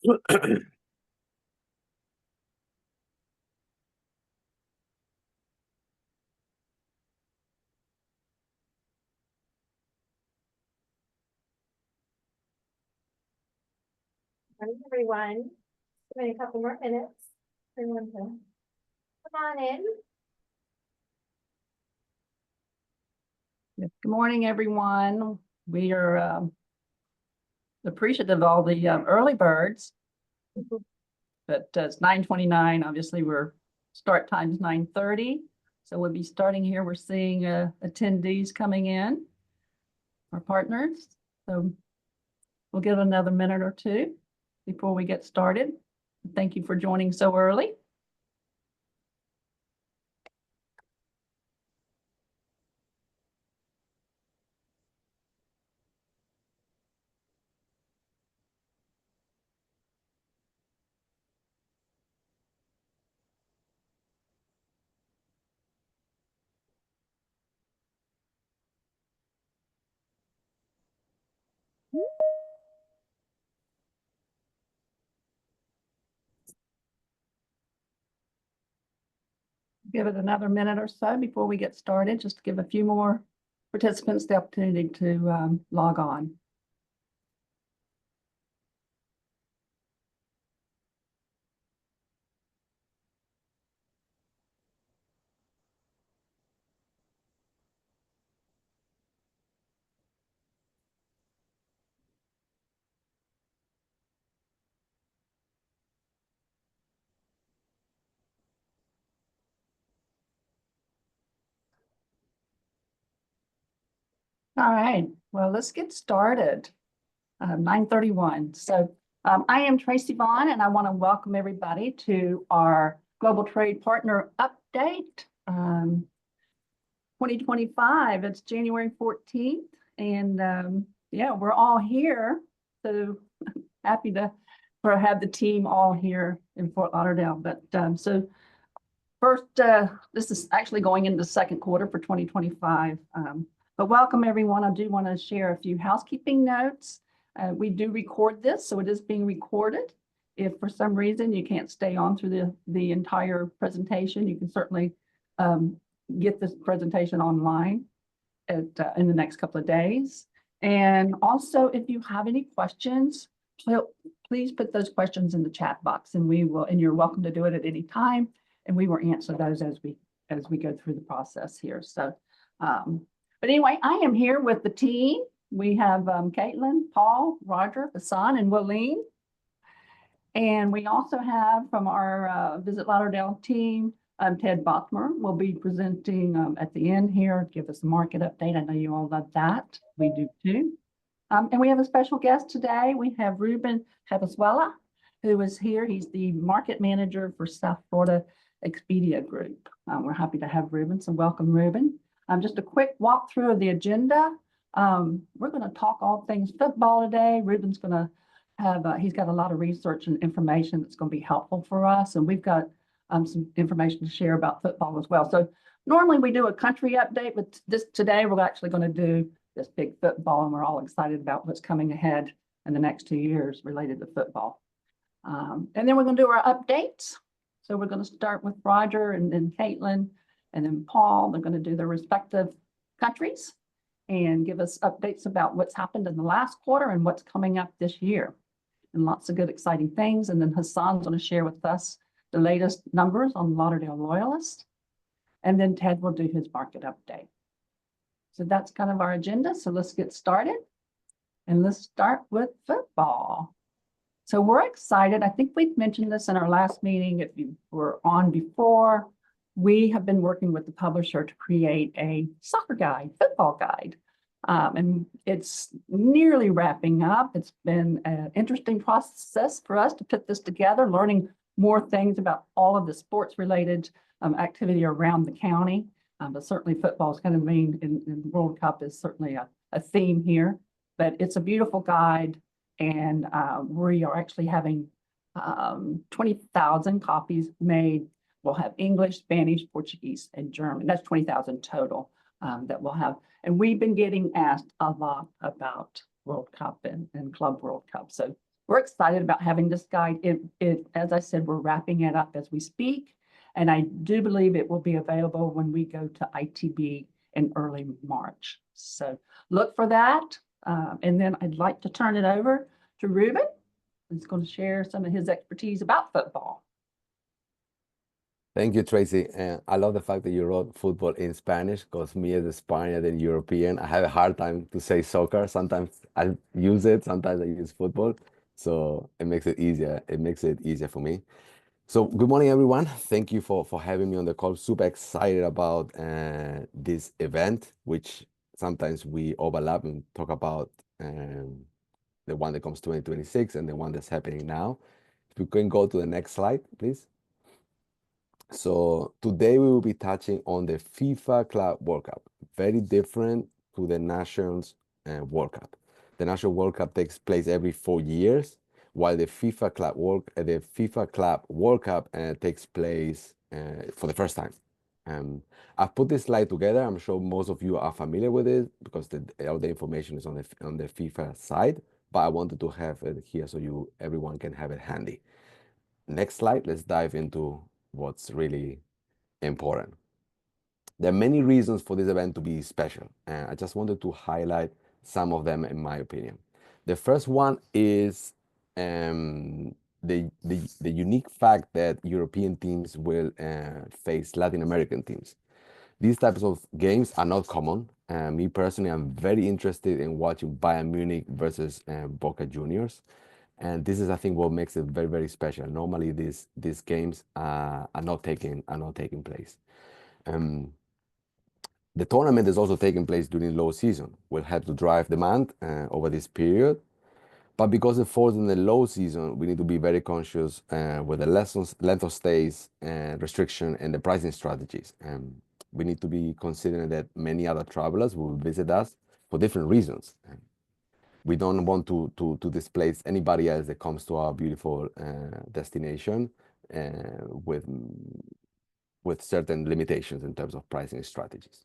Morning, everyone. Give me a couple more minutes. Everyone can come on in. Good morning, everyone. We are appreciative of all the early birds. But it's 9:29. Obviously, we're start time is 9:30. So we'll be starting here. We're seeing attendees coming in, our partners. So we'll give it another minute or two before we get started. Thank you for joining so early. Give it another minute or so before we get started, just to give a few more participants the opportunity to log on. All right, well, let's get started. 9:31. So I am Tracy Vaughn, and I want to welcome everybody to our Global Trade Partner Update 2025. It's January 14th, and yeah, we're all here. So happy to have the team all here in Fort Lauderdale. But so first, this is actually going into the second quarter for 2025. But welcome, everyone. I do want to share a few housekeeping notes. We do record this, so it is being recorded. If for some reason you can't stay on through the entire presentation, you can certainly get this presentation online in the next couple of days. And also, if you have any questions, please put those questions in the chat box, and we will. And you're welcome to do it at any time, and we will answer those as we go through the process here. So. But anyway, I am here with the team. We have Caitlin, Paul, Roger, Hassan, and Willeen. And we also have from our Visit Lauderdale team, Ted Bothmer will be presenting at the end here, give us a market update. I know you all love that. We do too. And we have a special guest today. We have Ruben Cabasuela, who is here. He's the market manager for South Florida Expedia Group. We're happy to have Ruben, so welcome, Ruben. Just a quick walkthrough of the agenda. We're going to talk all things football today. Ruben's going to have, he's got a lot of research and information that's going to be helpful for us. And we've got some information to share about football as well. So normally we do a country update, but today we're actually going to do this big football, and we're all excited about what's coming ahead in the next 2 years related to football. And then we're going to do our updates. So we're going to start with Roger and then Caitlin. And then Paul, they're going to do their respective countries and give us updates about what's happened in the last quarter and what's coming up this year. And lots of good, exciting things. And then Hassan's going to share with us the latest numbers on Lauderdale Loyalists. And then Ted will do his market update. So that's kind of our agenda. So let's get started. And let's start with football. So we're excited. I think we've mentioned this in our last meeting. If you were on before, we have been working with the publisher to create a soccer guide, football guide. And it's nearly wrapping up. It's been an interesting process for us to put this together, learning more things about all of the sports-related activity around the county. But certainly football is going to mean in the World Cup is certainly a theme here. But it's a beautiful guide, and we are actually having 20,000 copies made. We'll have English, Spanish, Portuguese, and German. That's 20,000 total that we'll have. And we've been getting asked a lot about World Cup and Club World Cup. So we're excited about having this guide. As I said, we're wrapping it up as we speak. And I do believe it will be available when we go to ITB in early March. So look for that. And then I'd like to turn it over to Ruben, who's going to share some of his expertise about football. Thank you, Tracy. And I love the fact that you wrote football in Spanish because me as a Spaniard and European, I have a hard time to say soccer. Sometimes I use it, sometimes I use football. So it makes it easier. It makes it easier for me. So good morning, everyone. Thank you for having me on the call. Super excited about this event, which sometimes we overlap and talk about the one that comes 2026 and the one that's happening now. If you can go to the next slide, please. So today we will be touching on the FIFA Club World Cup, very different to the Nations World Cup. The National World Cup takes place every 4 years, while the FIFA Club World Cup takes place for the first time. I've put this slide together. I'm sure most of you are familiar with it because all the information is on the FIFA side, but I wanted to have it here so everyone can have it handy. Next slide. Let's dive into what's really important. There are many reasons for this event to be special, and I just wanted to highlight some of them in my opinion. The first one is the unique fact that European teams will face Latin American teams. These types of games are not common. Me personally, I'm very interested in watching Bayern Munich versus Boca Juniors. And this is, I think, what makes it very, very special. Normally, these games are not taking place. The tournament is also taking place during low season. Will help to drive demand over this period. But because it falls in the low season, we need to be very conscious with the length of stays, restriction, and the pricing strategies. We need to be considering that many other travelers will visit us for different reasons. We don't want to displace anybody else that comes to our beautiful destination with certain limitations in terms of pricing strategies.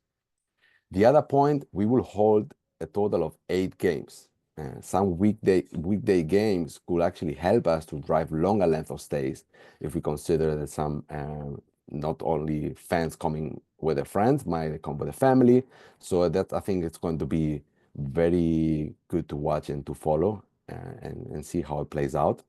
The other point, we will hold a total of 8 games. Some weekday games could actually help us to drive longer length of stays if we consider that some not only fans coming with their friends, might come with a family. So that I think it's going to be very good to watch and to follow and see how it plays out.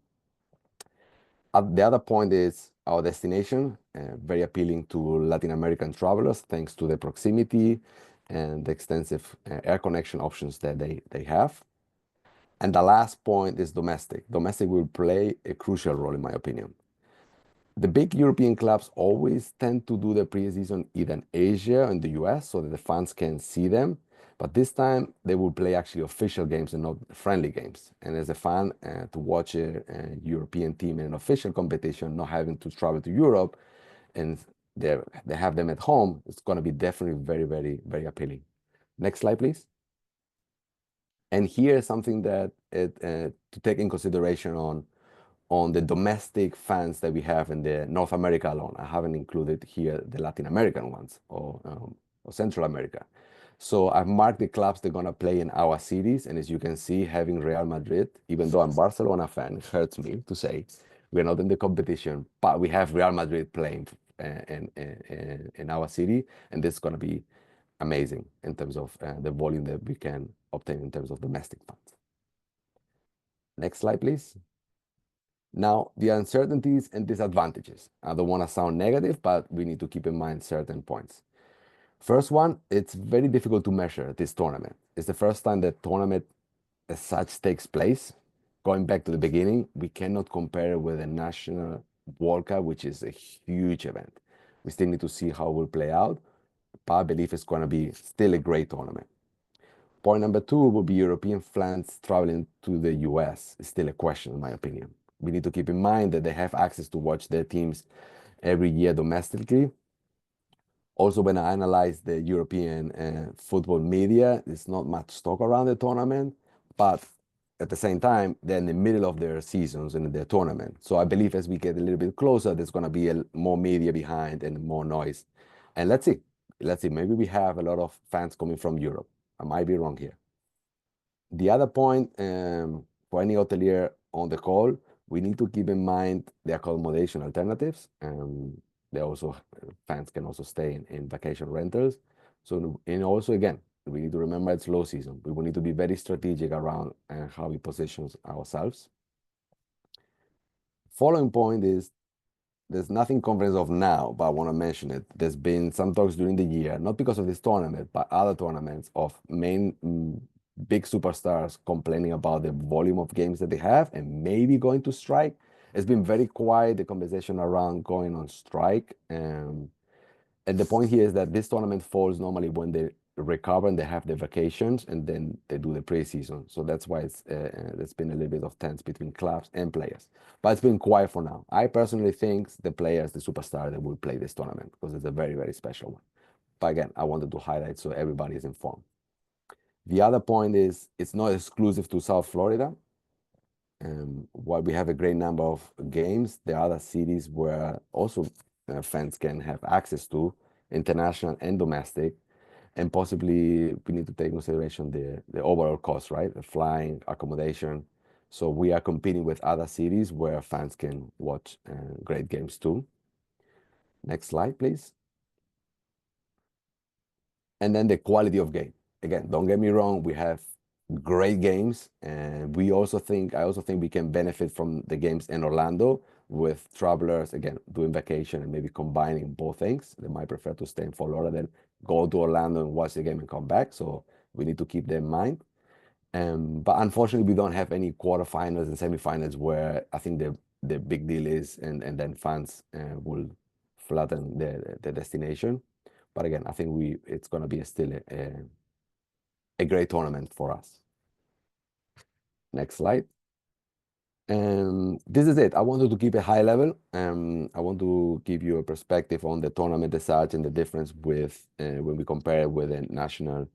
The other point is our destination, very appealing to Latin American travelers thanks to the proximity and the extensive air connection options that they have. And the last point is domestic. Domestic will play a crucial role, in my opinion. The big European clubs always tend to do the preseason either in Asia or in the US so that the fans can see them. But this time they will play actually official games and not friendly games. And as a fan, to watch a European team in an official competition, not having to travel to Europe, and they have them at home, it's going to be definitely very, very, very appealing. Next slide, please. And here is something that to take in consideration on the domestic fans that we have in the North America alone. I haven't included here the Latin American ones or Central America. So I've marked the clubs that are going to play in our cities. And as you can see, having Real Madrid, even though I'm a Barcelona fan, it hurts me to say we're not in the competition, but we have Real Madrid playing in our city. And this is going to be amazing in terms of the volume that we can obtain in terms of domestic fans. Next slide, please. Now, the uncertainties and disadvantages. I don't want to sound negative, but we need to keep in mind certain points. First one, it's very difficult to measure this tournament. It's the first time that tournament as such takes place. Going back to the beginning, we cannot compare it with a National World Cup, which is a huge event. We still need to see how it will play out, but I believe it's going to be still a great tournament. Point number 2 will be European fans traveling to the US. It's still a question, in my opinion. We need to keep in mind that they have access to watch their teams every year domestically. Also, when I analyze the European football media, there's not much talk around the tournament, but at the same time, they're in the middle of their seasons and their tournament. So I believe as we get a little bit closer, there's going to be more media behind and more noise. And let's see, maybe we have a lot of fans coming from Europe. I might be wrong here. The other point for any hotelier on the call, we need to keep in mind the accommodation alternatives. They also fans can also stay in vacation rentals. So and also again, we need to remember it's low season. We will need to be very strategic around how we position ourselves. Following point is there's nothing confident of now, but I want to mention it. There's been some talks during the year, not because of this tournament, but other tournaments of big superstars complaining about the volume of games that they have and maybe going to strike. It's been very quiet, the conversation around going on strike. And the point here is that this tournament falls normally when they recover and they have their vacations and then they do the preseason. So that's why there's been a little bit of tense between clubs and players. But it's been quiet for now. I personally think the players, the superstar that will play this tournament because it's a very, very special one. But again, I wanted to highlight so everybody is informed. The other point is it's not exclusive to South Florida. While we have a great number of games, there are other cities where also fans can have access to, international and domestic, and possibly we need to take into consideration the overall cost, right? The flying, accommodation. So we are competing with other cities where fans can watch great games too. Next slide, please. And then the quality of game. Again, don't get me wrong, we have great games, and I also think we can benefit from the games in Orlando with travelers, again, doing vacation and maybe combining both things. They might prefer to stay in Fort Lauderdale, go to Orlando and watch the game and come back. So we need to keep that in mind. But unfortunately, we don't have any quarterfinals and semifinals where I think the big deal is, and then fans will flatten the destination. But again, I think it's going to be still a great tournament for us. Next slide. This is it. I wanted to keep it high level. I want to give you a perspective on the tournament as such and the difference with when we compare it with the national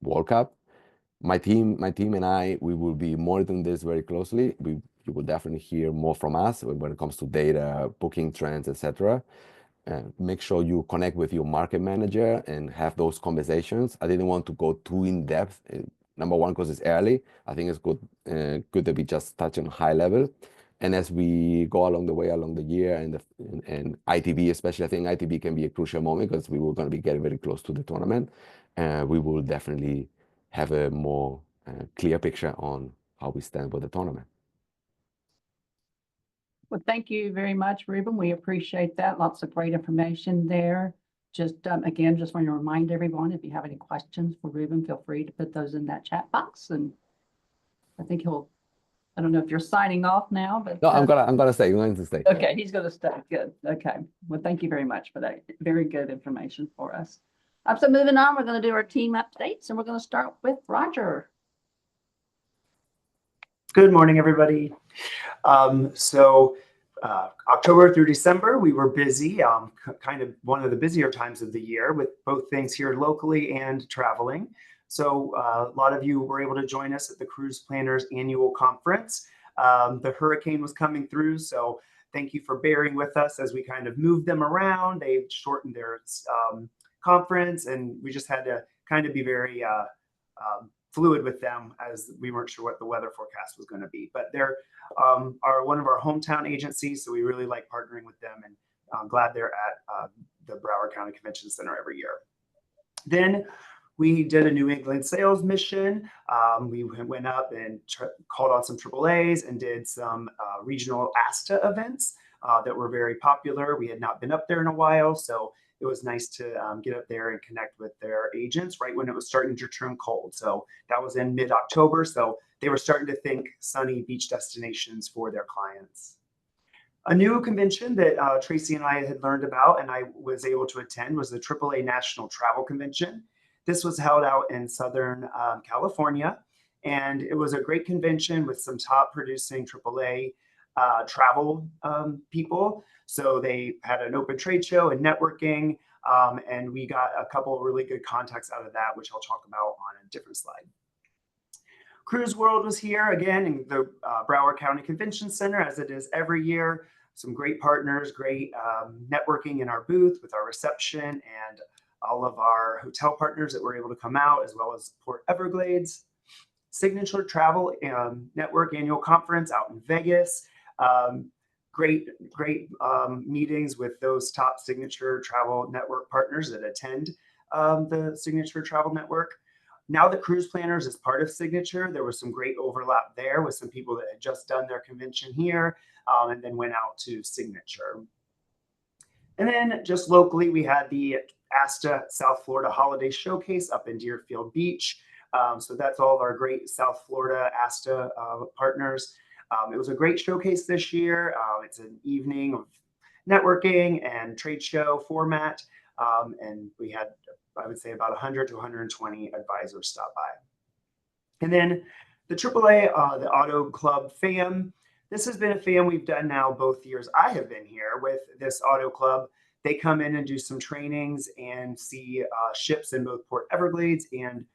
World Cup. My team and I, we will be monitoring this very closely. You will definitely hear more from us when it comes to data, booking trends, etc. Make sure you connect with your market manager and have those conversations. I didn't want to go too in depth. Number one, because it's early. I think it's good that we just touch on high level. And as we go along the year and ITV especially, I think ITV can be a crucial moment because we were going to be getting very close to the tournament. We will definitely have a more clear picture on how we stand with the tournament. Well, thank you very much, Ruben. We appreciate that. Lots of great information there. Just again, just want to remind everyone, if you have any questions for Ruben, feel free to put those in that chat box. And I think I don't know if you're signing off now, but no, I'm gonna stay. I'm going to stay. Okay, he's going to stay. Good. Okay. Well, thank you very much for that. Very good information for us. So moving on, we're going to do our team updates, and we're going to start with Roger. Good morning, everybody. October through December, we were busy, kind of one of the busier times of the year with both things here locally and traveling. So a lot of you were able to join us at the Cruise Planners Annual Conference. The hurricane was coming through, so thank you for bearing with us as we kind of moved them around. They shortened their conference, and we just had to kind of be very fluid with them as we weren't sure what the weather forecast was going to be. But they're one of our hometown agencies, so we really like partnering with them, and I'm glad they're at the Broward County Convention Center every year. Then we did a New England sales mission. We went up and called on some AAAs and did some regional ASTA events that were very popular. We had not been up there in a while, so it was nice to get up there and connect with their agents right when it was starting to turn cold. So that was in mid-October. So they were starting to think sunny beach destinations for their clients. A new convention that Tracy and I had learned about and I was able to attend was the AAA National Travel Convention. This was held out in Southern California, and it was a great convention with some top producing AAA travel people. So they had an open trade show and networking, and we got a couple of really good contacts out of that, which I'll talk about on a different slide. Cruise World was here again in the Broward County Convention Center, as it is every year. Some great partners, great networking in our booth with our reception and all of our hotel partners that were able to come out, as well as Port Everglades. Signature Travel Network Annual Conference out in Vegas. Great meetings with those top Signature Travel Network partners that attend the Signature Travel Network. Now that Cruise Planners is part of Signature, there was some great overlap there with some people that had just done their convention here and then went out to Signature. And then just locally, we had the ASTA South Florida Holiday Showcase up in Deerfield Beach. So that's all of our great South Florida ASTA partners. It was a great showcase this year. It's an evening of networking and trade show format. And we had, I would say, about 100 to 120 advisors stop by. And then the AAA, the Auto Club FAM. This has been a FAM we've done now both years I have been here with this Auto Club. They come in and do some trainings and see ships in both Port Everglades and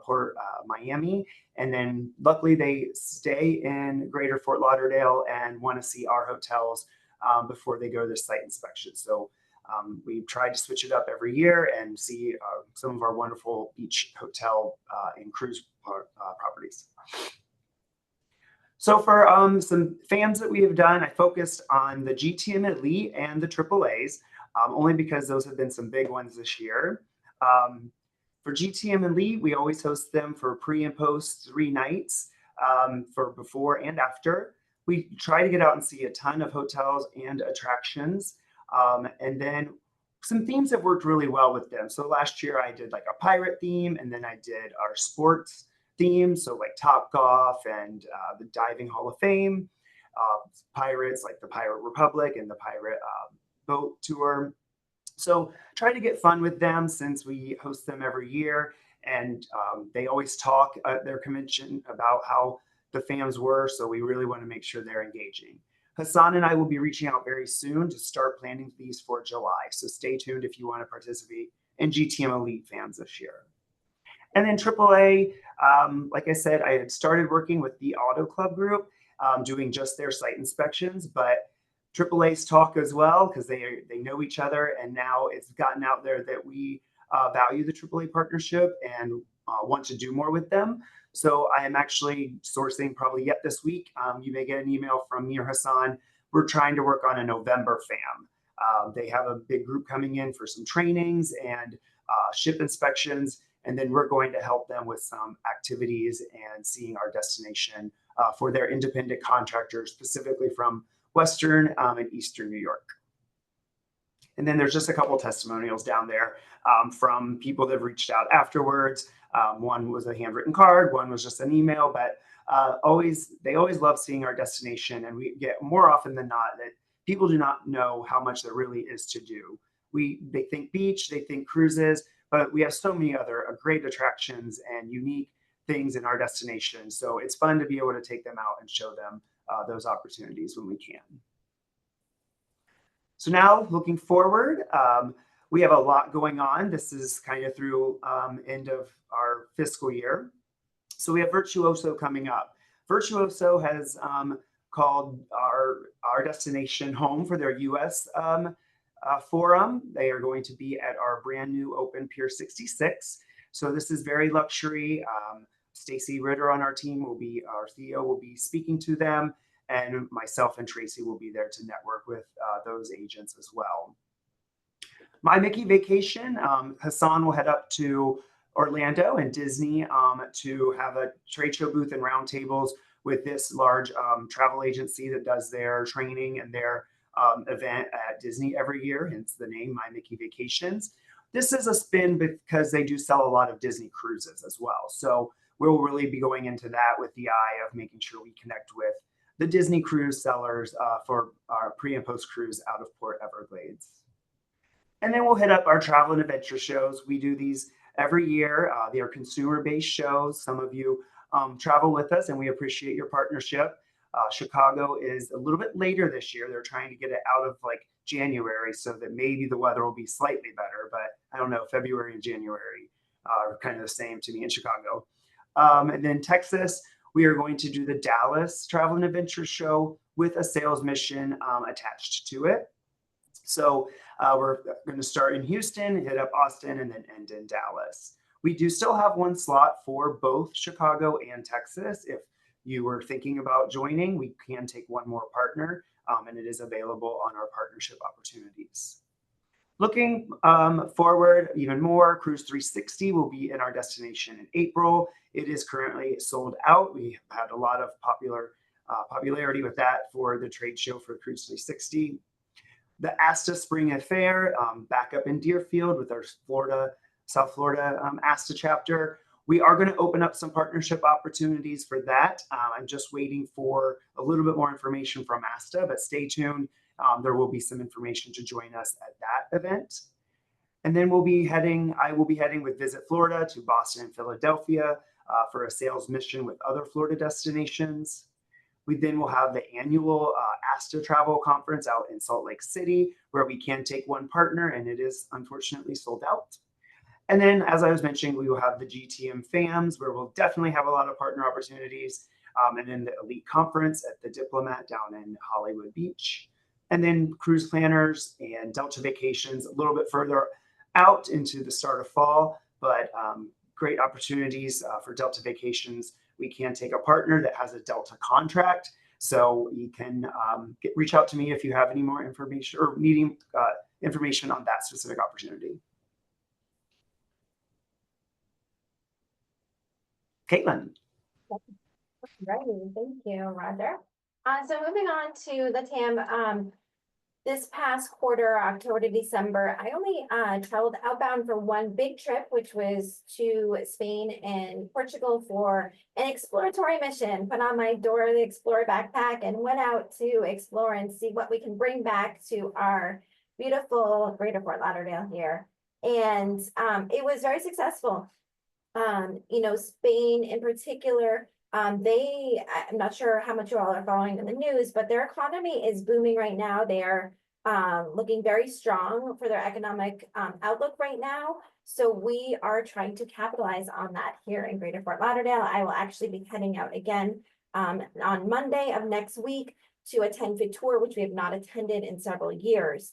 Port Miami. And then luckily they stay in Greater Fort Lauderdale and want to see our hotels before they go to the site inspection. So we tried to switch it up every year and see some of our wonderful beach hotel and cruise properties. So for some FAMs that we have done, I focused on the GTM Elite and the AAAs, only because those have been some big ones this year. For GTM Elite, we always host them for pre and post 3 nights for before and after. We try to get out and see a ton of hotels and attractions. And then some themes have worked really well with them. So last year I did like a pirate theme, and then I did our sports theme. So like Top Golf and the Diving Hall of Fame, pirates like the Pirate Republic and the Pirate Boat Tour. So try to get fun with them since we host them every year. And they always talk at their convention about how the fans were. So we really want to make sure they're engaging. Hassan and I will be reaching out very soon to start planning these for July. So stay tuned if you want to participate in GTM Elite fans this year. And then AAA, like I said, I had started working with the Auto Club group, doing just their site inspections, but AAA's talk as well because they know each other, and now it's gotten out there that we value the AAA partnership and want to do more with them. So I am actually sourcing probably yet this week. You may get an email from me or Hassan. We're trying to work on a November FAM. They have a big group coming in for some trainings and ship inspections, and then we're going to help them with some activities and seeing our destination for their independent contractors, specifically from Western and Eastern New York. And then there's just a couple testimonials down there from people that have reached out afterwards. One was a handwritten card, one was just an email, but they always love seeing our destination. And we get more often than not that people do not know how much there really is to do. They think beach, they think cruises, but we have so many other great attractions and unique things in our destination. So it's fun to be able to take them out and show them those opportunities when we can. So now looking forward, we have a lot going on. This is kind of through end of our fiscal year. So we have Virtuoso coming up. Virtuoso has called our destination home for their US forum. They are going to be at our brand new open Pier 66. So this is very luxury. Stacy Ritter on our team our CEO will be speaking to them, and myself and Tracy will be there to network with those agents as well. My Mickey Vacation, Hassan will head up to Orlando and Disney to have a trade show booth and roundtables with this large travel agency that does their training and their event at Disney every year, hence the name My Mickey Vacations. This is a spin because they do sell a lot of Disney cruises as well. So we'll really be going into that with the eye of making sure we connect with the Disney cruise sellers for our pre and post cruise out of Port Everglades. And then we'll hit up our travel and adventure shows. We do these every year. They are consumer-based shows. Some of you travel with us, and we appreciate your partnership. Chicago is a little bit later this year. They're trying to get it out of like January so that maybe the weather will be slightly better, but I don't know, February and January are kind of the same to me in Chicago. And then Texas, we are going to do the Dallas Travel and Adventure Show with a sales mission attached to it. So we're going to start in Houston, hit up Austin, and then end in Dallas. We do still have one slot for both Chicago and Texas. If you were thinking about joining, we can take one more partner, and it is available on our partnership opportunities. Looking forward even more, Cruise 360 will be in our destination in April. It is currently sold out. We have had a lot of popularity with that for the trade show for Cruise 360. The ASTA Spring Affair, back up in Deerfield with our South Florida ASTA chapter. We are going to open up some partnership opportunities for that. I'm just waiting for a little bit more information from ASTA, but stay tuned. There will be some information to join us at that event. And then I will be heading with Visit Florida to Boston and Philadelphia for a sales mission with other Florida destinations. We then will have the annual ASTA Travel Conference out in Salt Lake City, where we can take one partner, and it is unfortunately sold out. And then, as I was mentioning, we will have the GTM FAMs, where we'll definitely have a lot of partner opportunities, and then the Elite Conference at the Diplomat down in Hollywood Beach. And then cruise planners and Delta Vacations a little bit further out into the start of fall, but great opportunities for Delta Vacations. We can take a partner that has a Delta contract. So you can reach out to me if you have any more information or needing information on that specific opportunity. Caitlin. Right, thank you, Roger. So moving on to the TAM, this past quarter, October to December, I only traveled outbound for one big trip, which was to Spain and Portugal for an exploratory mission. Put on my Dora the Explorer backpack and went out to explore and see what we can bring back to our beautiful Greater Fort Lauderdale here. And it was very successful. Spain in particular, I'm not sure how much you all are following in the news, but their economy is booming right now. They are looking very strong for their economic outlook right now. So we are trying to capitalize on that here in Greater Fort Lauderdale. I will actually be heading out again on Monday of next week to attend Fitur, which we have not attended in several years.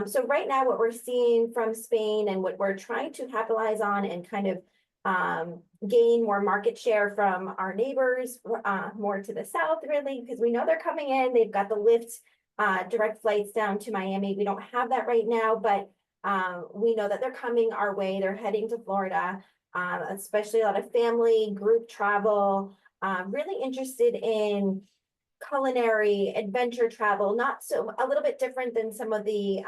So right now what we're seeing from Spain and what we're trying to capitalize on and kind of gain more market share from our neighbors, more to the south, really, because we know they're coming in. They've got the lift direct flights down to Miami. We don't have that right now, but we know that they're coming our way. They're heading to Florida, especially a lot of family group travel, really interested in culinary adventure travel, a little bit different than some of the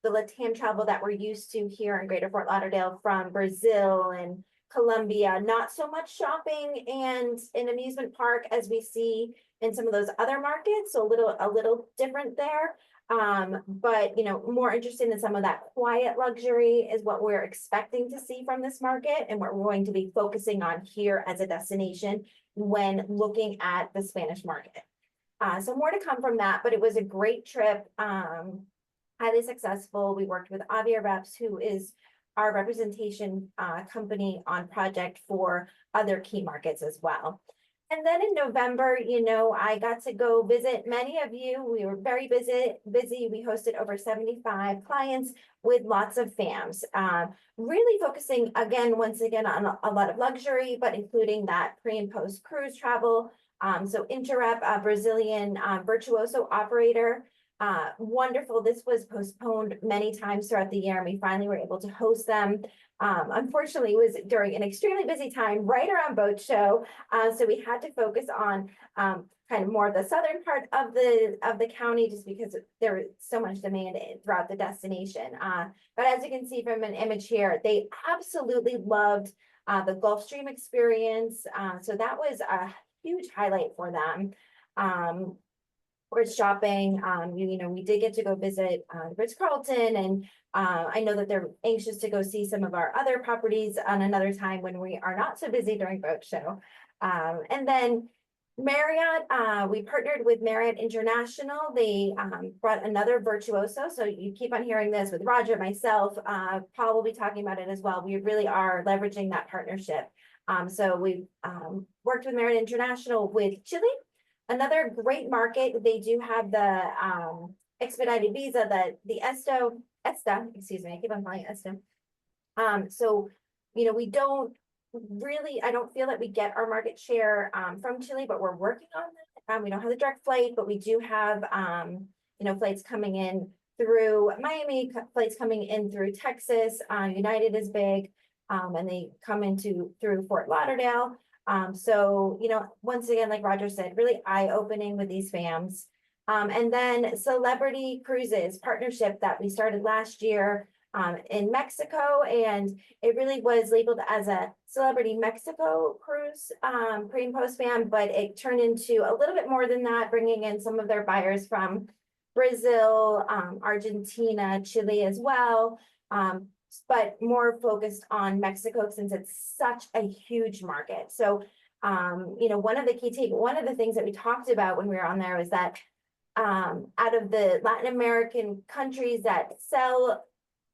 LATAM travel that we're used to here in Greater Fort Lauderdale from Brazil and Colombia. Not so much shopping and an amusement park as we see in some of those other markets. So a little different there. But more interested in some of that quiet luxury is what we're expecting to see from this market, and what we're going to be focusing on here as a destination when looking at the Spanish market. So more to come from that, but it was a great trip. Highly successful. We worked with Avia Reps, who is our representation company on project for other key markets as well. And then in November, I got to go visit many of you. We were very busy. We hosted over 75 clients with lots of FAMs, really focusing once again on a lot of luxury, but including that pre and post cruise travel. So Interrep, a Brazilian virtuoso operator. Wonderful. This was postponed many times throughout the year, and we finally were able to host them. Unfortunately, it was during an extremely busy time right around boat show. So we had to focus on kind of more of the southern part of the county, just because there was so much demand throughout the destination. But as you can see from an image here, they absolutely loved the Gulfstream experience. So that was a huge highlight for them. We're shopping. We did get to go visit Ritz-Carlton, and I know that they're anxious to go see some of our other properties on another time when we are not so busy during boat show. And then Marriott, we partnered with Marriott International. They brought another virtuoso. So you keep on hearing this with Roger, myself, Paul will be talking about it as well. We really are leveraging that partnership. So we've worked with Marriott International with Chile. Another great market. They do have the expedited visa, the ESTA, excuse me, I keep on calling it ESTA. So we don't really, I don't feel that we get our market share from Chile, but we're working on that. We don't have the direct flight, but we do have flights coming in through Miami, flights coming in through Texas. United is big, and they come through Fort Lauderdale. So once again, like Roger said, really eye-opening with these FAMs. And then Celebrity Cruises partnership that we started last year in Mexico, and it really was labeled as a Celebrity Mexico cruise pre and post FAM, but it turned into a little bit more than that, bringing in some of their buyers from Brazil, Argentina, Chile as well, but more focused on Mexico since it's such a huge market. So, one of the things that we talked about when we were on there was that out of the Latin American countries that sell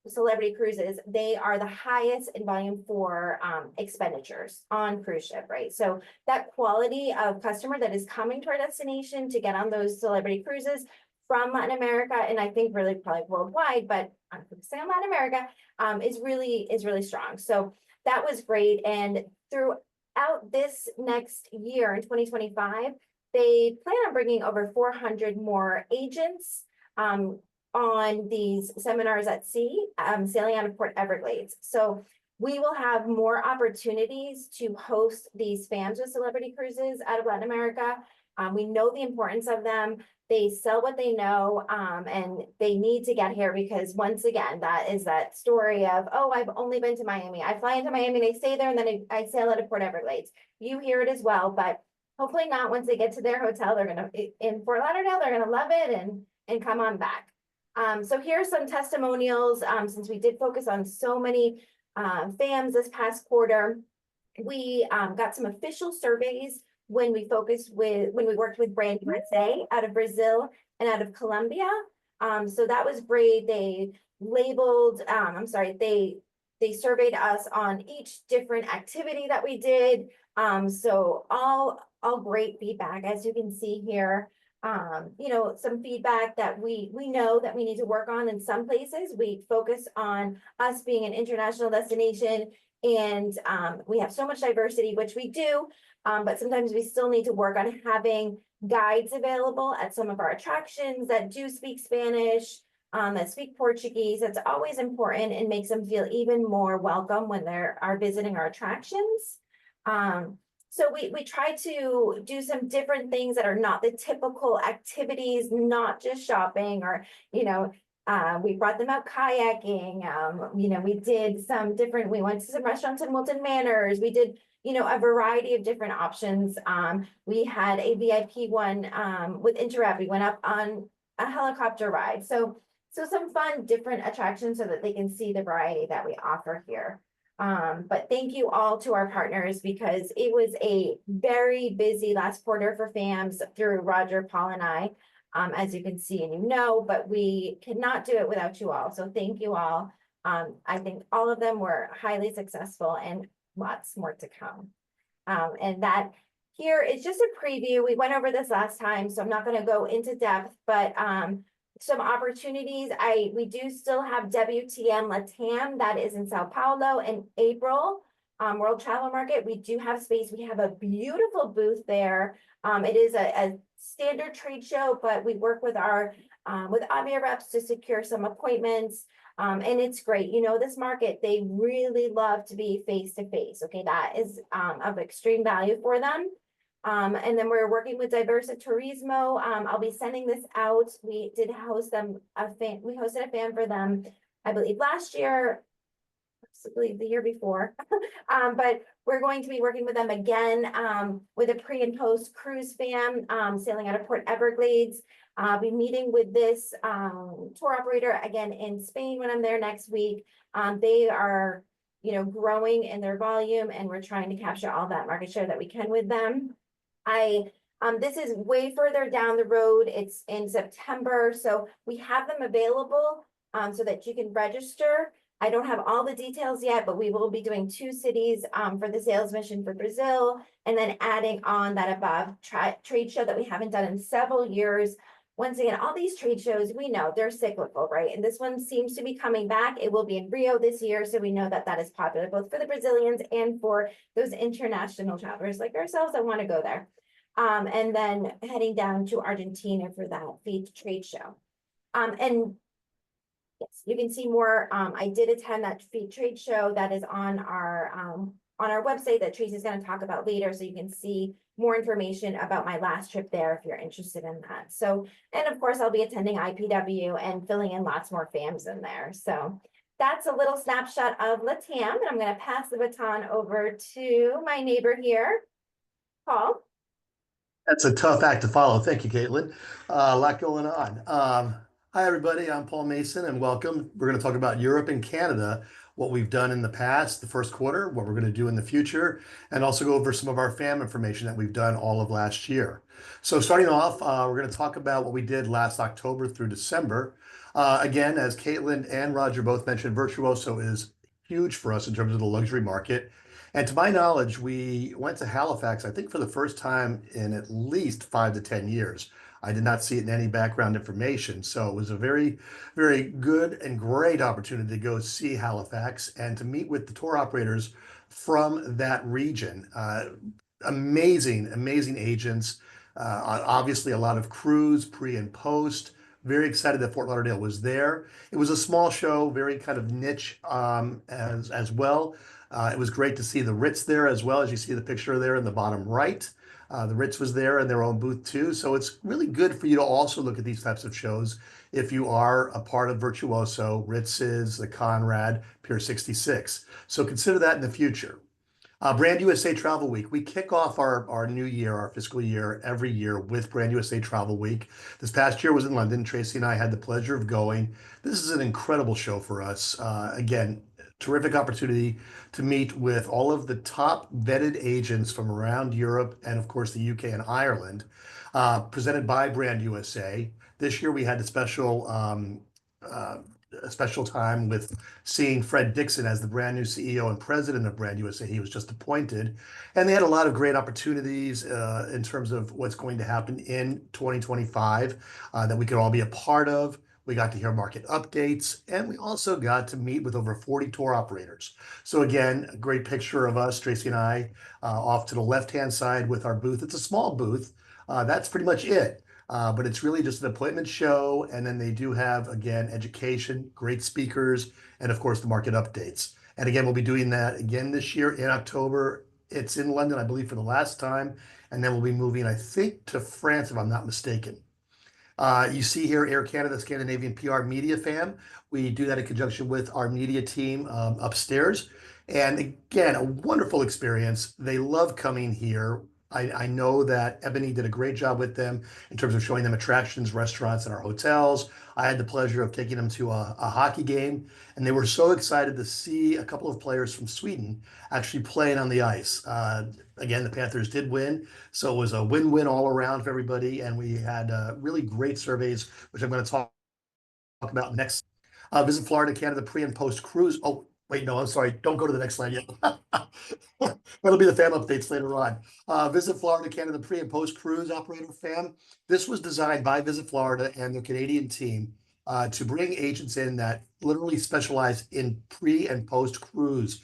Celebrity Cruises, they are the highest in volume for expenditures on cruise ship, right? So that quality of customer that is coming to our destination to get on those Celebrity Cruises from Latin America, and I think really probably worldwide, but I'm focusing on Latin America, is really strong. So that was great. And throughout this next year in 2025, they plan on bringing over 400 more agents on these seminars at sea, sailing out of Port Everglades. So we will have more opportunities to host these FAMs with Celebrity Cruises out of Latin America. We know the importance of them. They sell what they know, and they need to get here because once again, that is that story of, oh, I've only been to Miami. I fly into Miami, and I stay there, and then I sail out of Port Everglades. You hear it as well, but hopefully not. Once they get to their hotel, in Fort Lauderdale, they're gonna love it and come on back. So here's some testimonials, since we did focus on so many FAMs this past quarter. We got some official surveys when we worked with Brand USA out of Brazil and out of Colombia. So that was great. They labeled, they surveyed us on each different activity that we did. So all great feedback, as you can see here. Some feedback that we know that we need to work on in some places. We focus on us being an international destination, and we have so much diversity, which we do, but sometimes we still need to work on having guides available at some of our attractions that do speak Spanish, that speak Portuguese. That's always important and makes them feel even more welcome when they are visiting our attractions. So we try to do some different things that are not the typical activities, not just shopping or, we brought them out kayaking. We went to some restaurants in Wilton Manors. We did, a variety of different options. We had a VIP one with Interrep. We went up on a helicopter ride. So some fun, different attractions so that they can see the variety that we offer here. But thank you all to our partners because it was a very busy last quarter for FAMs through Roger, Paul, and I, as you can see and but we cannot do it without you all. So thank you all. I think all of them were highly successful and lots more to come. And that here is just a preview. We went over this last time, so I'm not going to go into depth, but some opportunities. We do still have WTM Latam that is in Sao Paulo in April. World Travel Market. We do have space. We have a beautiful booth there. It is a standard trade show, but we work with our with Avia reps to secure some appointments. And it's great. This market, they really love to be face to face. Okay, that is of extreme value for them. And then we're working with Diversa Turismo. I'll be sending this out. We did host them we hosted a fan for them, I believe last year, possibly the year before. But we're going to be working with them again with a pre and post cruise fan sailing out of Port Everglades. I'll be meeting with this tour operator again in Spain when I'm there next week. They are, growing in their volume, and we're trying to capture all that market share that we can with them. This is way further down the road. It's in September, so we have them available so that you can register. I don't have all the details yet, but we will be doing 2 cities for the sales mission for Brazil, and then adding on that above trade show that we haven't done in several years once again, all these trade shows, we know they're cyclical, right? And this one seems to be coming back. It will be in Rio this year. So we know that that is popular, both for the Brazilians and for those international travelers like ourselves that want to go there. And then heading down to Argentina for that feed trade show. And yes, you can see more. I did attend that feed trade show that is on our website that Tracy's going to talk about later. So you can see more information about my last trip there if you're interested in that. So, and of course, I'll be attending IPW and filling in lots more FAMs in there. So that's a little snapshot of LATAM. And I'm going to pass the baton over to my neighbor here, Paul. That's a tough act to follow. Thank you, Caitlin. A lot going on. Hi, everybody. I'm Paul Mason, and welcome. We're going to talk about Europe and Canada, what we've done in the past, the first quarter, what we're going to do in the future, and also go over some of our FAM information that we've done all of last year. So starting off, we're going to talk about what we did last October through December. Again, as Caitlin and Roger both mentioned, Virtuoso is huge for us in terms of the luxury market. And to my knowledge, we went to Halifax, I think, for the first time in at least 5 to 10 years. I did not see it in any background information. So it was a very, very good and great opportunity to go see Halifax and to meet with the tour operators from that region. Amazing, amazing agents. Obviously, a lot of cruise, pre and post. Very excited that Fort Lauderdale was there. It was a small show, very kind of niche as well. It was great to see the Ritz there as well, as you see the picture there in the bottom right. The Ritz was there in their own booth too. So it's really good for you to also look at these types of shows if you are a part of Virtuoso, Ritz's, the Conrad, Pier 66. So consider that in the future. Brand USA Travel Week. We kick off our new year, our fiscal year, every year with Brand USA Travel Week. This past year was in London. Tracy and I had the pleasure of going. This is an incredible show for us. Again, terrific opportunity to meet with all of the top vetted agents from around Europe and, of course, the UK and Ireland, presented by Brand USA. This year we had a special time with seeing Fred Dixon as the brand new CEO and president of Brand USA. He was just appointed. And they had a lot of great opportunities in terms of what's going to happen in 2025 that we could all be a part of. We got to hear market updates, and we also got to meet with over 40 tour operators. So again, a great picture of us, Tracy and I, off to the left-hand side with our booth. It's a small booth. That's pretty much it. But it's really just an appointment show. And then they do have, again, education, great speakers, and of course, the market updates. And again, we'll be doing that again this year in October. It's in London, I believe, for the last time. And then we'll be moving, I think, to France, if I'm not mistaken. You see here Air Canada Scandinavian PR Media Fam. We do that in conjunction with our media team upstairs. And again, a wonderful experience. They love coming here. I know that Ebony did a great job with them in terms of showing them attractions, restaurants, and our hotels. I had the pleasure of taking them to a hockey game, and they were so excited to see a couple of players from Sweden actually playing on the ice. Again, the Panthers did win, so it was a win-win all around for everybody, and we had really great surveys, which I'm going to talk about next. Visit Florida, Canada, pre and post cruise. Oh, wait, no, I'm sorry. Don't go to the next slide yet. That'll be the FAM updates later on. Visit Florida, Canada, pre and post cruise operator FAM. This was designed by Visit Florida and their Canadian team to bring agents in that literally specialize in pre and post cruise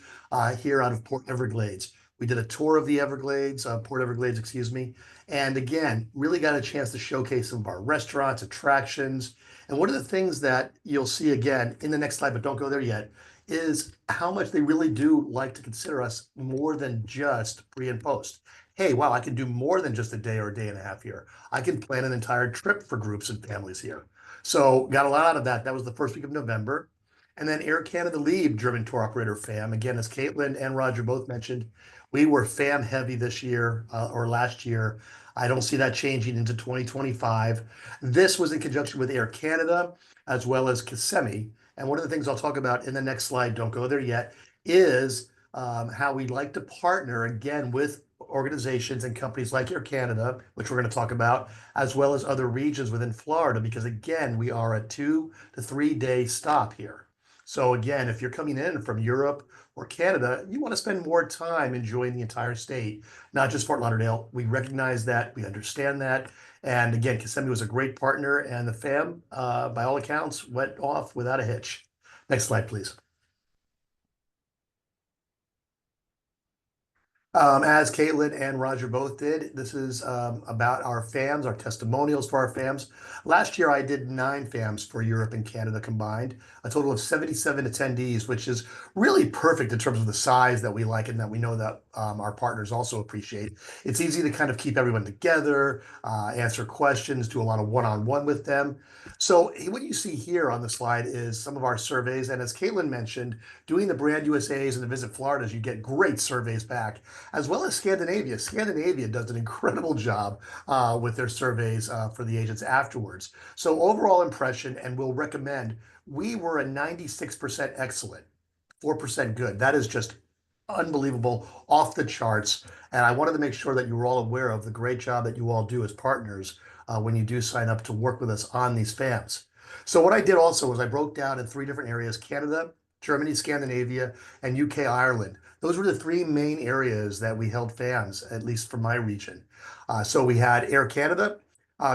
here out of Port Everglades. We did a tour of the Everglades, Port Everglades, excuse me. And again, really got a chance to showcase some of our restaurants, attractions. And one of the things that you'll see again in the next slide, but don't go there yet, is how much they really do like to consider us more than just pre and post. Hey, wow, I can do more than just a day or a day and a half here. I can plan an entire trip for groups and families here. So got a lot out of that. That was the first week of November. And then Air Canada Lead driven tour operator FAM. Again, as Caitlin and Roger both mentioned, we were FAM heavy this year or last year. I don't see that changing into 2025. This was in conjunction with Air Canada as well as Kissimmee. And one of the things I'll talk about in the next slide, don't go there yet, is how we like to partner again with organizations and companies like Air Canada, which we're going to talk about, as well as other regions within Florida, because again, we are a 2 to 3 day stop here. So again, if you're coming in from Europe or Canada, you want to spend more time enjoying the entire state, not just Fort Lauderdale. We recognize that, we understand that, And again, Kissimmee was a great partner, and the fam, by all accounts, went off without a hitch. Next slide, please. As Caitlin and Roger both did, this is about our FAMs, our testimonials for our FAMs. Last year, I did 9 FAMs for Europe and Canada combined, a total of 77 attendees, which is really perfect in terms of the size that we like and that we know that our partners also appreciate. It's easy to kind of keep everyone together, answer questions, do a lot of one-on-one with them. So what you see here on the slide is some of our surveys. And as Caitlin mentioned, doing the Brand USAs and the Visit Floridas, you get great surveys back, as well as Scandinavia. Scandinavia does an incredible job with their surveys for the agents afterwards. So overall impression, and we'll recommend, we were a 96% excellent, 4% good. That is just unbelievable, off the charts. And I wanted to make sure that you were all aware of the great job that you all do as partners when you do sign up to work with us on these FAMs. So what I did also was I broke down in 3 different areas: Canada, Germany, Scandinavia, and UK, Ireland. Those were the 3 main areas that we held FAMs, at least for my region. So we had Air Canada,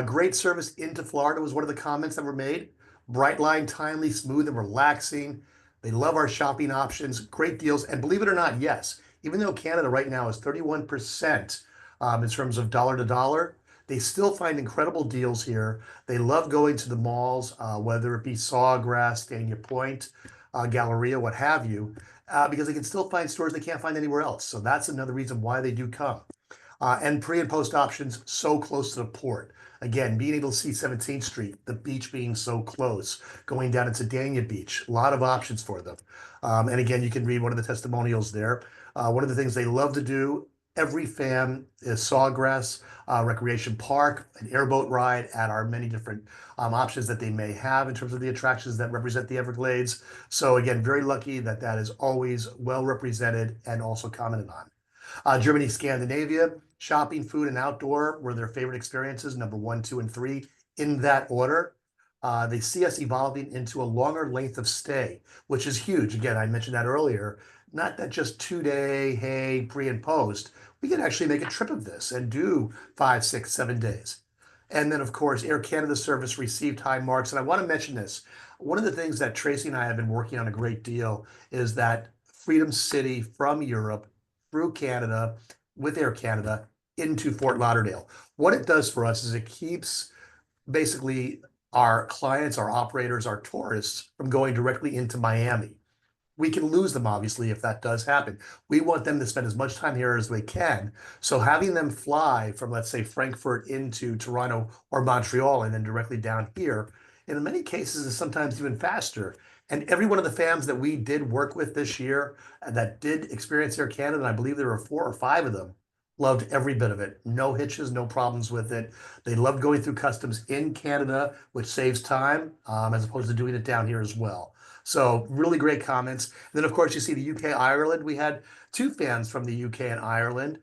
great service into Florida was one of the comments that were made. Bright line, timely, smooth, and relaxing. They love our shopping options, great deals. And believe it or not, yes, even though Canada right now is 31% in terms of dollar to dollar, they still find incredible deals here. They love going to the malls, whether it be Sawgrass, Dania Point, Galleria, what have you, because they can still find stores they can't find anywhere else. So that's another reason why they do come. And pre and post options so close to the port. Again, being able to see 17th Street, the beach being so close, going down into Dania Beach, a lot of options for them. And again, you can read one of the testimonials there. One of the things they love to do, every FAM, is Sawgrass Recreation Park, an airboat ride at our many different options that they may have in terms of the attractions that represent the Everglades. So again, very lucky that that is always well represented and also commented on. Germany, Scandinavia, shopping, food, and outdoor were their favorite experiences, number 1, 2, and 3 in that order. They see us evolving into a longer length of stay, which is huge. Again, I mentioned that earlier. Not that just 2-day, hey, pre and post. We can actually make a trip of this and do 5, 6, 7 days. And then, of course, Air Canada service received high marks. And I want to mention this. One of the things that Tracy and I have been working on a great deal is that Freedom City from Europe through Canada with Air Canada into Fort Lauderdale. What it does for us is it keeps basically our clients, our operators, our tourists from going directly into Miami. We can lose them, obviously, if that does happen. We want them to spend as much time here as they can. So having them fly from, let's say, Frankfurt into Toronto or Montreal and then directly down here, in many cases, is sometimes even faster. And every one of the FAMs that we did work with this year that did experience Air Canada, and I believe there were 4 or 5 of them, loved every bit of it. No hitches, no problems with it. They loved going through customs in Canada, which saves time, as opposed to doing it down here as well. So really great comments. And then, of course, you see the UK, Ireland. We had 2 fans from the UK and Ireland.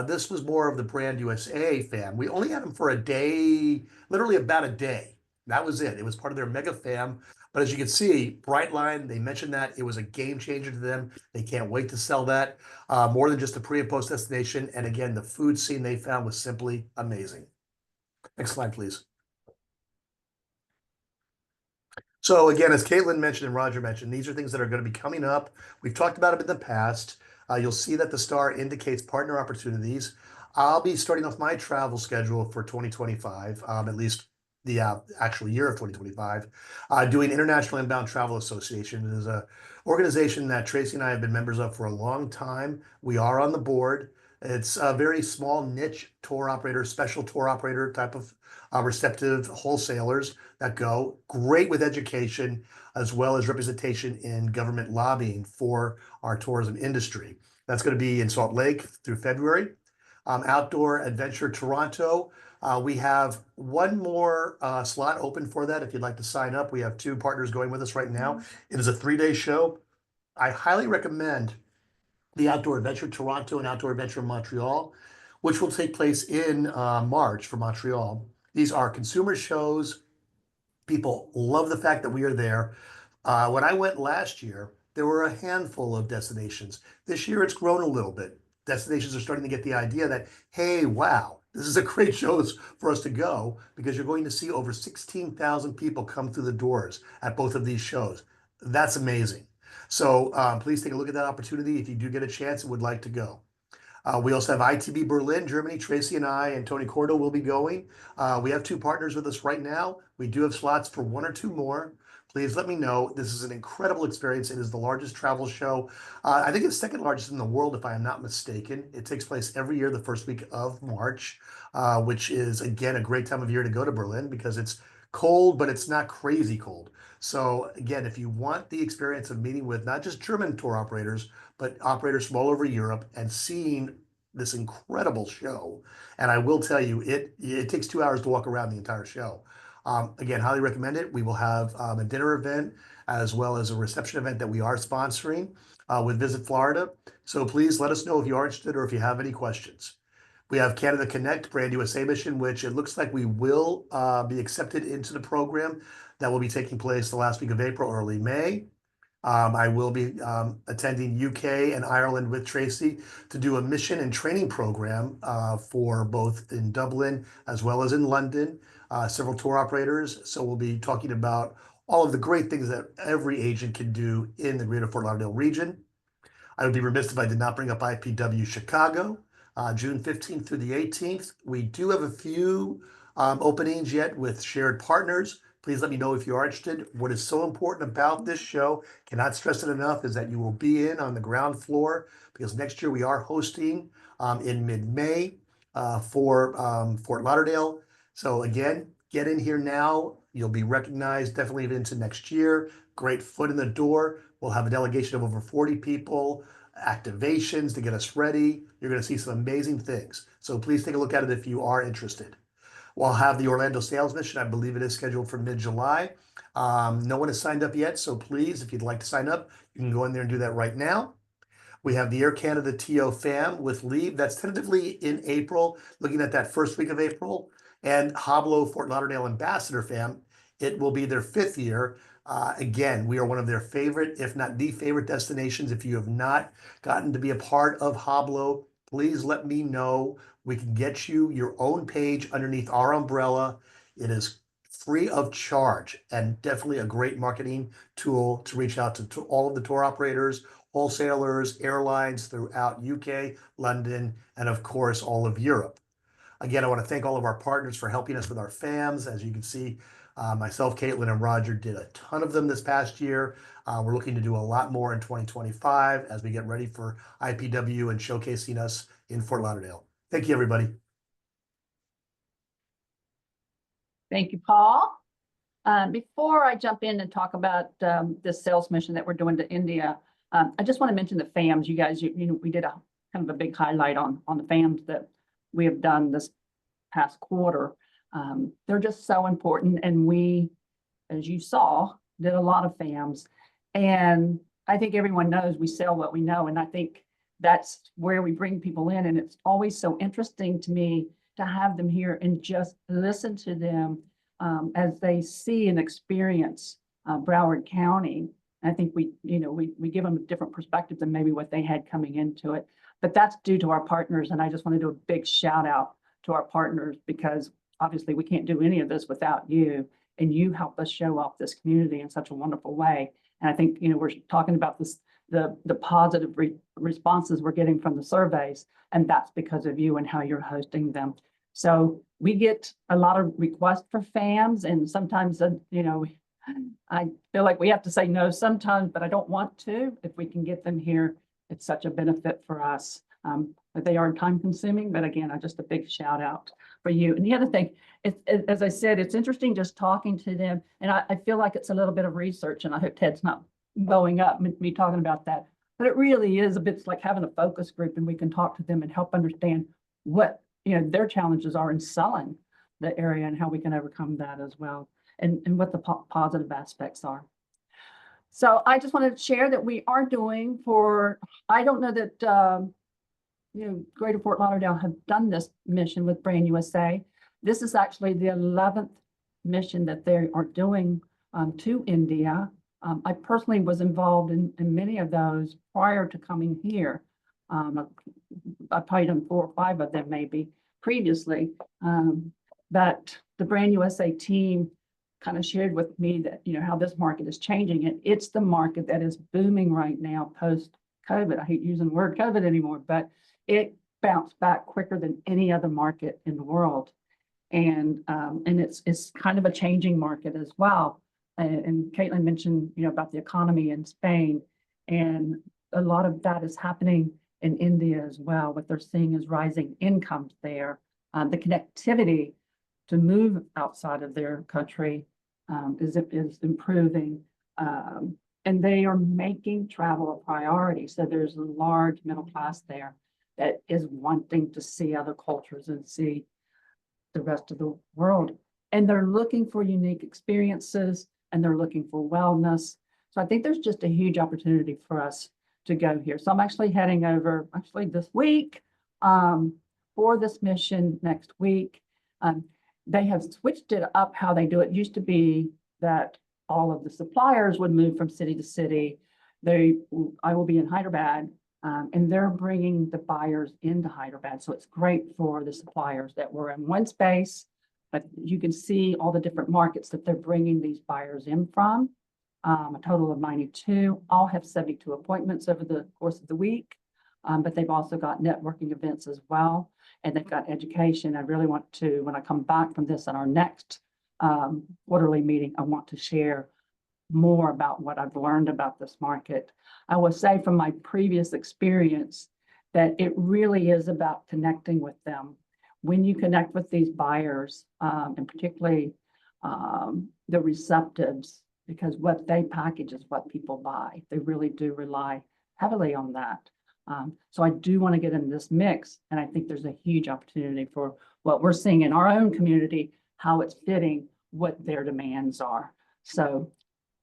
This was more of the Brand USA fan. We only had them for a day, literally about a day. That was it. It was part of their mega fam. But as you can see, Brightline, they mentioned that it was a game changer to them. They can't wait to sell that. More than just a pre and post destination. And again, the food scene they found was simply amazing. Next slide, please. So again, as Caitlin mentioned and Roger mentioned, these are things that are going to be coming up. We've talked about them in the past. You'll see that the star indicates partner opportunities. I'll be starting off my travel schedule for 2025, at least the actual year of 2025, doing International Inbound Travel Association. It is an organization that Tracy and I have been members of for a long time. We are on the board. It's a very small niche tour operator, special tour operator type of receptive wholesalers that go. Great with education, as well as representation in government lobbying for our tourism industry. That's going to be in Salt Lake through February. Outdoor Adventure Toronto. We have one more slot open for that if you'd like to sign up. We have 2 partners going with us right now. It is a 3-day show. I highly recommend the Outdoor Adventure Toronto and Outdoor Adventure Montreal, which will take place in March for Montreal. These are consumer shows. People love the fact that we are there. When I went last year, there were a handful of destinations. This year, it's grown a little bit. Destinations are starting to get the idea that, hey, wow, This is a great show for us to go because you're going to see over 16,000 people come through the doors at both of these shows. That's amazing. So please take a look at that opportunity if you do get a chance and would like to go. We also have ITB Berlin, Germany. Tracy and I and Tony Cordo will be going. We have 2 partners with us right now. We do have slots for 1 or 2 more. Please let me know. This is an incredible experience. It is the largest travel show. I think it's second largest in the world, if I am not mistaken. It takes place every year, the first week of March, which is, again, a great time of year to go to Berlin because it's cold, but it's not crazy cold. So again, if you want the experience of meeting with not just German tour operators, but operators from all over Europe and seeing this incredible show. And I will tell you, it takes 2 hours to walk around the entire show. Again, highly recommend it. We will have a dinner event as well as a reception event that we are sponsoring with Visit Florida. So please let us know if you are interested or if you have any questions. We have Canada Connect, Brand USA mission, which it looks like we will be accepted into the program. That will be taking place the last week of April, early May. I will be attending UK and Ireland with Tracy to do a mission and training program for both in Dublin as well as in London, several tour operators. So we'll be talking about all of the great things that every agent can do in the greater Fort Lauderdale region. I would be remiss if I did not bring up IPW Chicago, June 15th through the 18th. We do have a few openings yet with shared partners. Please let me know if you are interested. What is so important about this show, cannot stress it enough, is that you will be in on the ground floor because next year we are hosting in mid-May for Fort Lauderdale. So again, get in here now. You'll be recognized definitely into next year. Great foot in the door. We'll have a delegation of over 40 people, activations to get us ready. You're going to see some amazing things. So please take a look at it if you are interested. We'll have the Orlando sales mission. I believe it is scheduled for mid-July. No one has signed up yet, so please, if you'd like to sign up, you can go in there and do that right now. We have the Air Canada TO FAM with leave. That's tentatively in April, looking at that first week of April. And Hoblo Fort Lauderdale Ambassador FAM, it will be their 5th year. Again, we are one of their favorite, if not the favorite destinations. If you have not gotten to be a part of Hoblo, please let me know. We can get you your own page underneath our umbrella. It is free of charge and definitely a great marketing tool to reach out to all of the tour operators, wholesalers, airlines throughout UK, London, and of course, all of Europe. Again, I want to thank all of our partners for helping us with our FAMs. As you can see, myself, Caitlin, and Roger did a ton of them this past year. We're looking to do a lot more in 2025 as we get ready for IPW and showcasing us in Fort Lauderdale. Thank you, everybody. Thank you, Paul. Before I jump in and talk about this sales mission that we're doing to India, I just want to mention the FAMs. You guys, you know, we did a kind of a big highlight on the FAMs that we have done this past quarter. They're just so important, and we, as you saw, did a lot of FAMs. And I think everyone knows we sell what we know, and I think that's where we bring people in. And it's always so interesting to me to have them here and just listen to them as they see and experience Broward County. I think we give them a different perspective than maybe what they had coming into it. But that's due to our partners. And I just want to do a big shout out to our partners because obviously we can't do any of this without you. And you help us show off this community in such a wonderful way. And I think, you know, we're talking about this, the positive responses we're getting from the surveys, and that's because of you and how you're hosting them. So we get a lot of requests for FAMs, and sometimes, you know, I feel like we have to say no sometimes, but I don't want to. If we can get them here, it's such a benefit for us. But they are time consuming, but again, just a big shout out for you. And the other thing, as I said, it's interesting just talking to them. And I feel like it's a little bit of research, and I hope Ted's not blowing up me talking about that. But it really is a bit like having a focus group, and we can talk to them and help understand what, you know, their challenges are in selling the area and how we can overcome that as well, and what the positive aspects are. So I just wanted to share that we are doing for, I don't know that, you know, Greater Fort Lauderdale have done this mission with Brand USA. This is actually the 11th mission that they are doing to India. I personally was involved in many of those prior to coming here. I probably done 4 or 5 of them maybe, previously. But the Brand USA team kind of shared with me that, how this market is changing, and it's the market that is booming right now post-COVID. I hate using the word COVID anymore, but it bounced back quicker than any other market in the world. And it's kind of a changing market as well. And Caitlin mentioned, about the economy in Spain, and a lot of that is happening in India as well. What they're seeing is rising incomes there. The connectivity to move outside of their country is improving. And they are making travel a priority. So there's a large middle class there that is wanting to see other cultures and see the rest of the world. And they're looking for unique experiences, and they're looking for wellness. So I think there's just a huge opportunity for us to go here. So I'm actually heading over this week for this mission next week. They have switched it up how they do it. It used to be that all of the suppliers would move from city to city. I will be in Hyderabad, and they're bringing the buyers into Hyderabad. So it's great for the suppliers that were in one space, but you can see all the different markets that they're bringing these buyers in from. A total of 92. All have 72 appointments over the course of the week, but they've also got networking events as well, and they've got education. I really want to, when I come back from this in our next quarterly meeting, I want to share more about what I've learned about this market. I will say from my previous experience that it really is about connecting with them. When you connect with these buyers, and particularly the receptives, because what they package is what people buy. They really do rely heavily on that. So I do want to get in this mix, and I think there's a huge opportunity for what we're seeing in our own community, how it's fitting what their demands are. So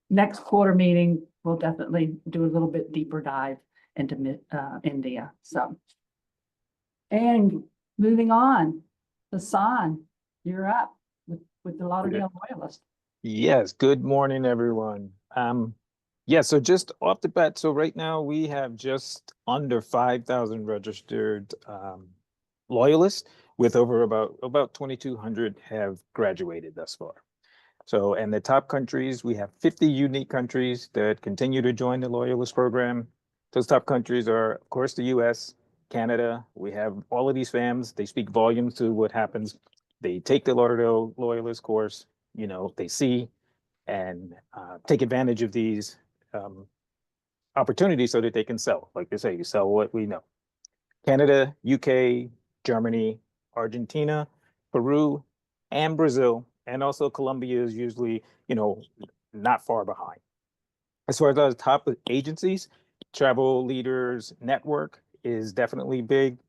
next quarter meeting, we'll definitely do a little bit deeper dive into India. So, and moving on, Hassan, you're up with the Lauderdale Loyalist. Yes, good morning, everyone. Yeah, so just off the bat, so right now we have just under 5,000 registered loyalists, with over about 2,200 have graduated thus far. So, and the top countries, we have 50 unique countries that continue to join the Loyalist program. Those top countries are, of course, the US, Canada. We have all of these FAMs. They speak volumes to what happens. They take the Lauderdale Loyalist course. They see and take advantage of these opportunities so that they can sell. Like they say, you sell what we know. Canada, UK, Germany, Argentina, Peru, and Brazil, and also Colombia is usually, not far behind. As far as the top agencies, Travel Leaders Network is definitely big.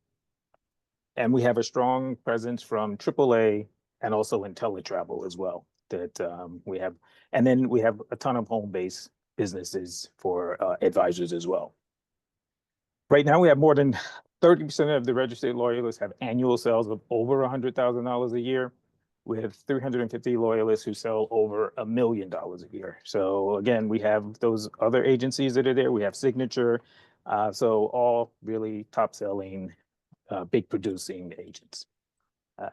And we have a strong presence from AAA and also IntelliTravel as well that we have. And then we have a ton of home-based businesses for advisors as well. Right now, we have more than 30% of the registered loyalists have annual sales of over $100,000 a year. We have 350 loyalists who sell over $1 million a year. So again, we have those other agencies that are there. We have Signature. So all really top selling, big producing agents.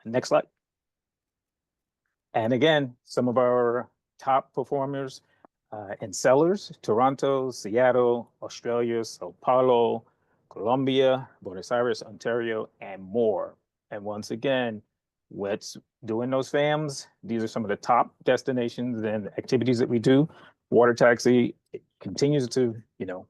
Next slide. And again, some of our top performers and sellers: Toronto, Seattle, Australia, Sao Paulo, Colombia, Buenos Aires, Ontario, and more. And once again, what's doing those FAMs? These are some of the top destinations and activities that we do. Water taxi continues to,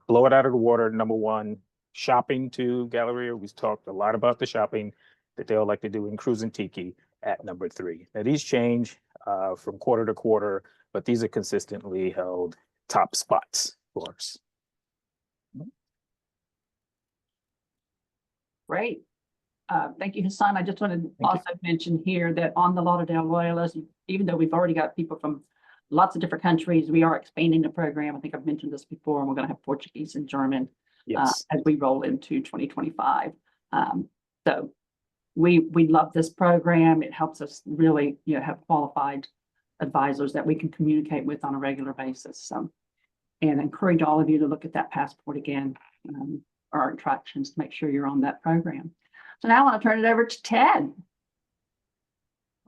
blow it out of the water. Number one, shopping to Galleria. We've talked a lot about the shopping that they'll like to do in Cruise and Tiki at number 3. Now these change from quarter to quarter, but these are consistently held top spots for us. Great. Thank you, Hassan. I just wanted to also mention here that on the Lauderdale Loyalist, even though we've already got people from lots of different countries, we are expanding the program. I think I've mentioned this before, and we're going to have Portuguese and German as we roll into 2025. So we love this program. It helps us really, have qualified advisors that we can communicate with on a regular basis. So, and encourage all of you to look at that passport again, our attractions, to make sure you're on that program. So now I want to turn it over to Ted.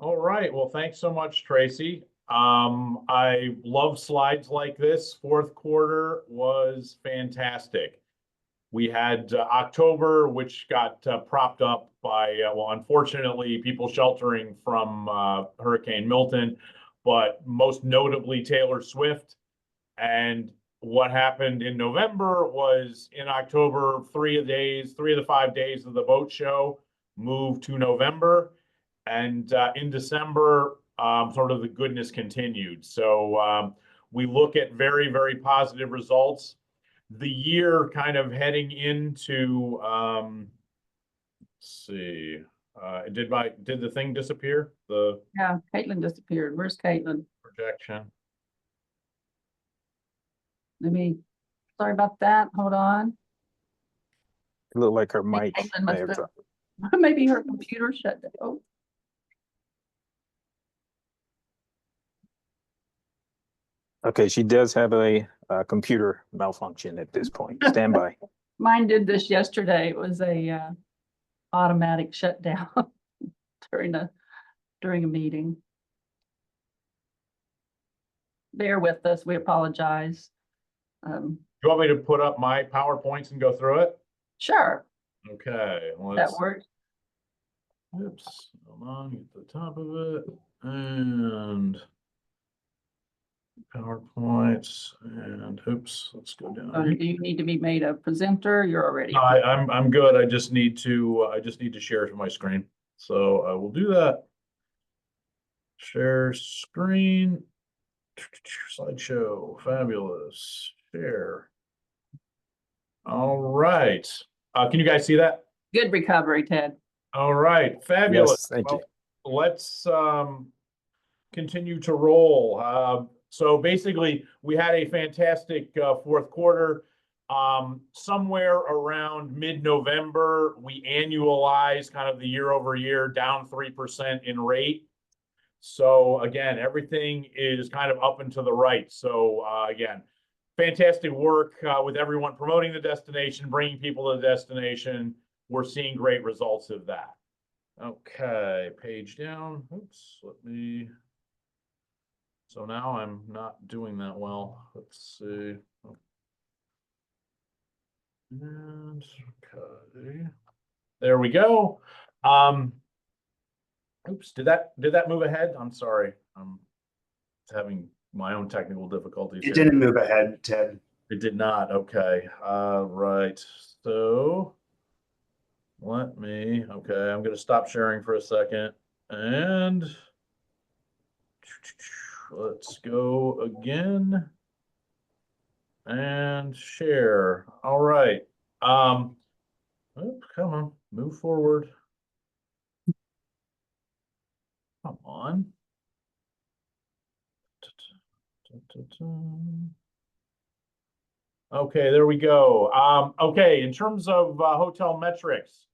All right. Well, thanks so much, Tracy. I love slides like this. Fourth quarter was fantastic. We had October, which got propped up by, well, unfortunately, people sheltering from Hurricane Milton, but most notably Taylor Swift. And what happened in November was in October, 3 of the 5 days of the boat show moved to November. And in December, sort of the goodness continued. So we look at very, very positive results. The year kind of heading into, let's see, did the thing disappear? The Yeah, Caitlin disappeared. Where's Caitlin? projection? Sorry about that. Hold on. It looked like her I think mic. Caitlin must There we have- go. Maybe her computer shut down. Oh, Okay, she does have a computer malfunction at this point. Stand by. mine did this yesterday. It was a automatic shutdown during a meeting. Bear with us. We apologize. You want me to put up my PowerPoints and go through it? Sure, Okay, that let's, works. oops, hold on, get to the top of it, and PowerPoints, and oops, let's go down. here. Do you need to be made a presenter? You're already. No, I'm good. I just need to share to my screen. So I will do that. Share screen. Slideshow. Fabulous. Share. All right. Can you guys see that? Good recovery, Ted. All right. Fabulous. Yes, thank you. Well, let's continue to roll. So basically, we had a fantastic fourth quarter. Somewhere around mid-November, we annualized kind of the year over year down 3% in rate. So again, everything is kind of up and to the right. So again, fantastic work with everyone promoting the destination, bringing people to the destination. We're seeing great results of that. Okay, page down. Oops, let me. So now I'm not doing that well. Let's see. And okay, there we go. Oops, did that move ahead? I'm sorry. I'm having my own technical difficulties It here. didn't move ahead, Ted. It did not. Okay. Right. So okay, I'm going to stop sharing for a second and let's go again and share. All right. Oh, come on, move forward. Come on. Okay, there we go. Okay, in terms of hotel metrics,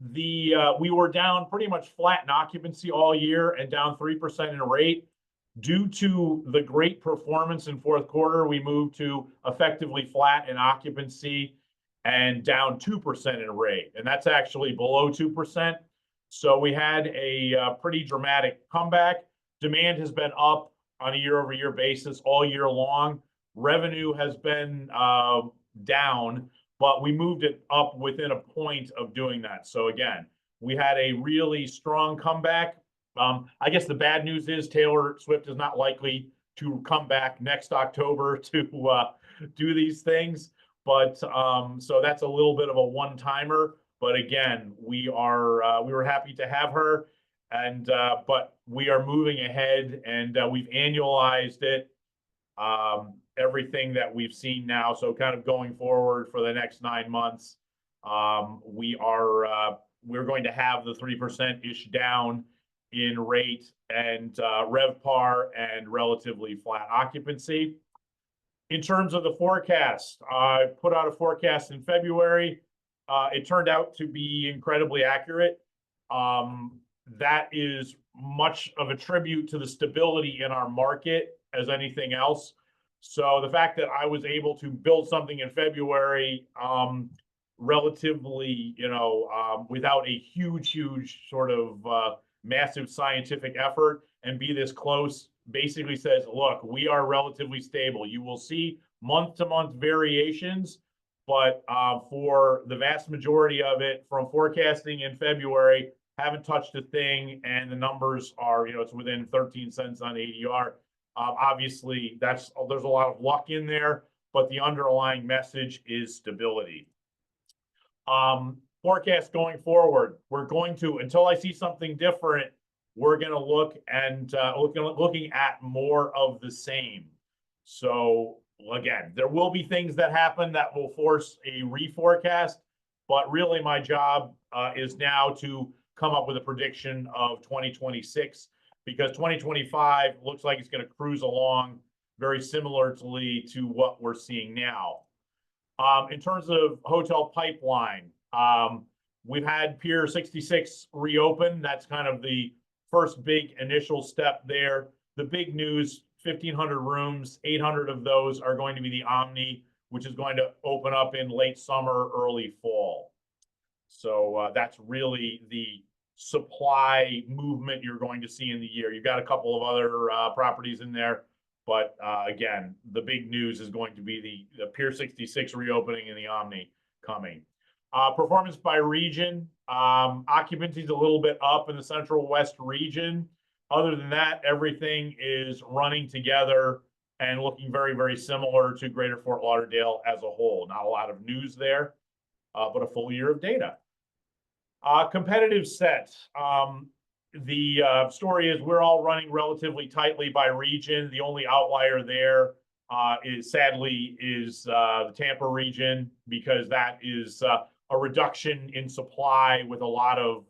we were down pretty much flat in occupancy all year and down 3% in rate. Due to the great performance in fourth quarter, we moved to effectively flat in occupancy and down 2% in rate, and that's actually below 2%. So we had a pretty dramatic comeback. Demand has been up on a year-over-year basis all year long. Revenue has been down, but we moved it up within a point of doing that. So again, we had a really strong comeback. I guess the bad news is Taylor Swift is not likely to come back next October to do these things. But so that's a little bit of a one-timer. But again, we were happy to have her, and but we are moving ahead, and we've annualized it. Everything that we've seen now. So kind of going forward for the next 9 months, we're going to have the 3%-ish down in rate and RevPAR and relatively flat occupancy. In terms of the forecast, I put out a forecast in February. It turned out to be incredibly accurate. That is much of a tribute to the stability in our market as anything else. So the fact that I was able to build something in February, relatively, without a huge sort of massive scientific effort, and be this close basically says, look, we are relatively stable. You will see month-to-month variations, but for the vast majority of it, from forecasting in February, haven't touched a thing, and the numbers are, it's within 13 cents on ADR. Obviously, there's a lot of luck in there, but the underlying message is stability. Forecast going forward, we're going to, until I see something different, we're going to look and looking at more of the same. So again, there will be things that happen that will force a reforecast, but really my job is now to come up with a prediction of 2026, because 2025 looks like it's going to cruise along very similarly to what we're seeing now. In terms of hotel pipeline, we've had Pier 66 reopen. That's kind of the first big initial step there. The big news, 1,500 rooms, 800 of those are going to be the Omni, which is going to open up in late summer, early fall. So that's really the supply movement you're going to see in the year. You've got a couple of other properties in there, but again, the big news is going to be the Pier 66 reopening and the Omni coming. Performance by region, occupancy is a little bit up in the Central West region. Other than that, everything is running together and looking very, very similar to Greater Fort Lauderdale as a whole. Not a lot of news there, but a full year of data. Competitive set. The story is we're all running relatively tightly by region. The only outlier there is sadly the Tampa region, because that is a reduction in supply with a lot of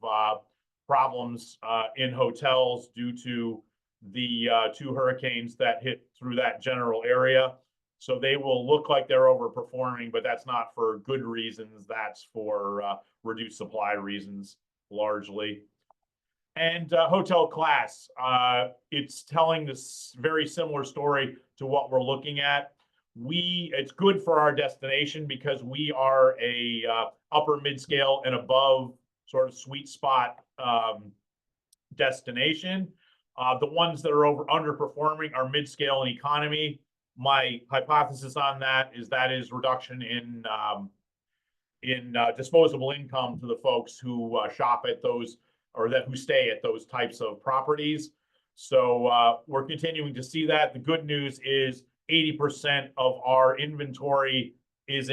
problems in hotels due to the 2 hurricanes that hit through that general area. So they will look like they're overperforming, but that's not for good reasons. That's for reduced supply reasons largely. And hotel class, it's telling this very similar story to what we're looking at. It's good for our destination because we are a upper mid-scale and above sort of sweet spot destination. The ones that are underperforming are mid-scale and economy. My hypothesis on that is reduction in disposable income to the folks who shop at those, or who stay at those types of properties. So we're continuing to see that. The good news is 80% of our inventory is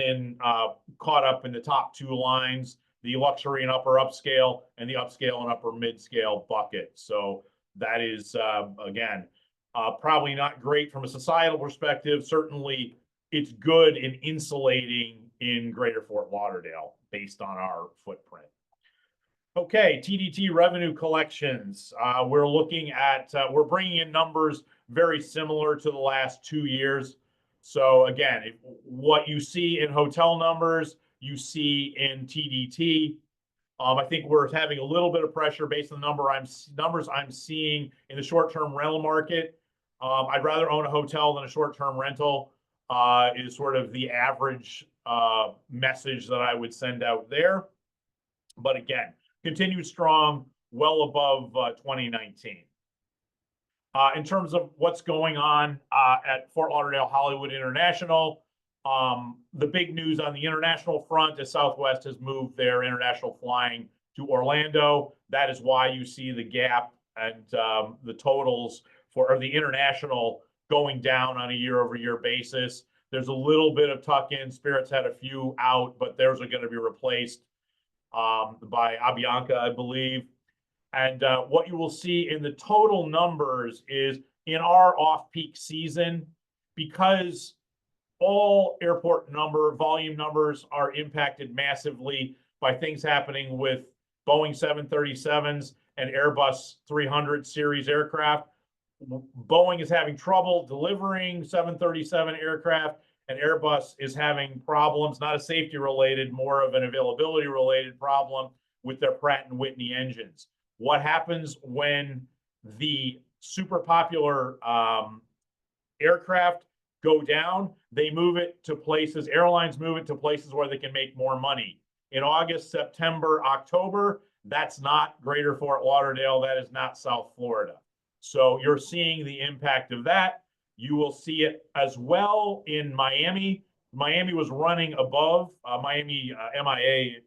caught up in the top 2 lines, the luxury and upper upscale, and the upscale and upper mid-scale bucket. So that is, again, probably not great from a societal perspective. Certainly, it's good in insulating in Greater Fort Lauderdale based on our footprint. Okay, TDT revenue collections. We're looking at, we're bringing in numbers very similar to the last 2 years. So again, what you see in hotel numbers, you see in TDT. I think we're having a little bit of pressure based on the numbers I'm seeing in the short-term rental market. I'd rather own a hotel than a short-term rental is sort of the average message that I would send out there. But again, continued strong, well above 2019. In terms of what's going on at Fort Lauderdale Hollywood International, the big news on the international front is Southwest has moved their international flying to Orlando. That is why you see the gap and the totals for the international going down on a year-over-year basis. There's a little bit of tuck-in. Spirit's had a few out, but theirs are going to be replaced by Avianca, I believe. And what you will see in the total numbers is in our off-peak season, because all airport volume numbers are impacted massively by things happening with Boeing 737s and Airbus 300 series aircraft. Boeing is having trouble delivering 737 aircraft, and Airbus is having problems, not a safety related, more of an availability related problem with their Pratt & Whitney engines. What happens when the super popular aircraft go down? They move it to places, airlines move it to places where they can make more money. In August, September, October, That's not Greater Fort Lauderdale. That is not South Florida. So you're seeing the impact of that. You will see it as well in Miami. Miami was running above Miami MIA,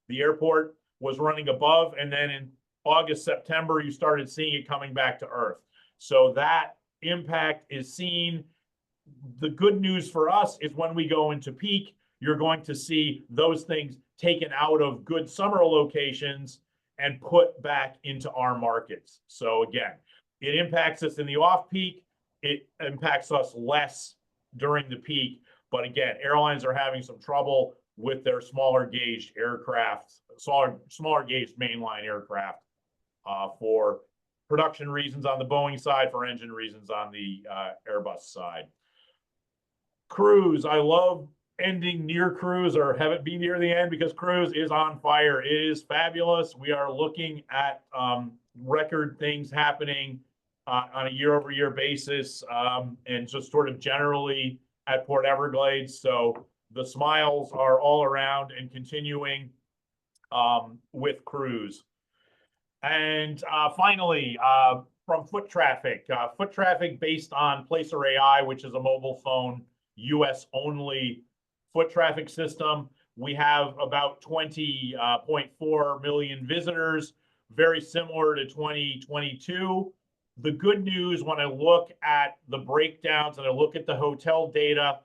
the airport was running above. And then in August, September, you started seeing it coming back to earth. So that impact is seen. The good news for us is when we go into peak, you're going to see those things taken out of good summer locations and put back into our markets. So again, it impacts us in the off-peak. It impacts us less during the peak. But again, airlines are having some trouble with their smaller gauged aircraft, smaller gauged mainline aircraft for production reasons on the Boeing side, for engine reasons on the Airbus side. Cruise, I love ending near cruise or have it be near the end because cruise is on fire. It is fabulous. We are looking at record things happening on a year-over-year basis and just sort of generally at Port Everglades. So the smiles are all around and continuing with cruise. And finally, from foot traffic based on Placer AI, which is a mobile phone US only foot traffic system. We have about 20.4 million visitors, very similar to 2022. The good news when I look at the breakdowns and I look at the hotel data,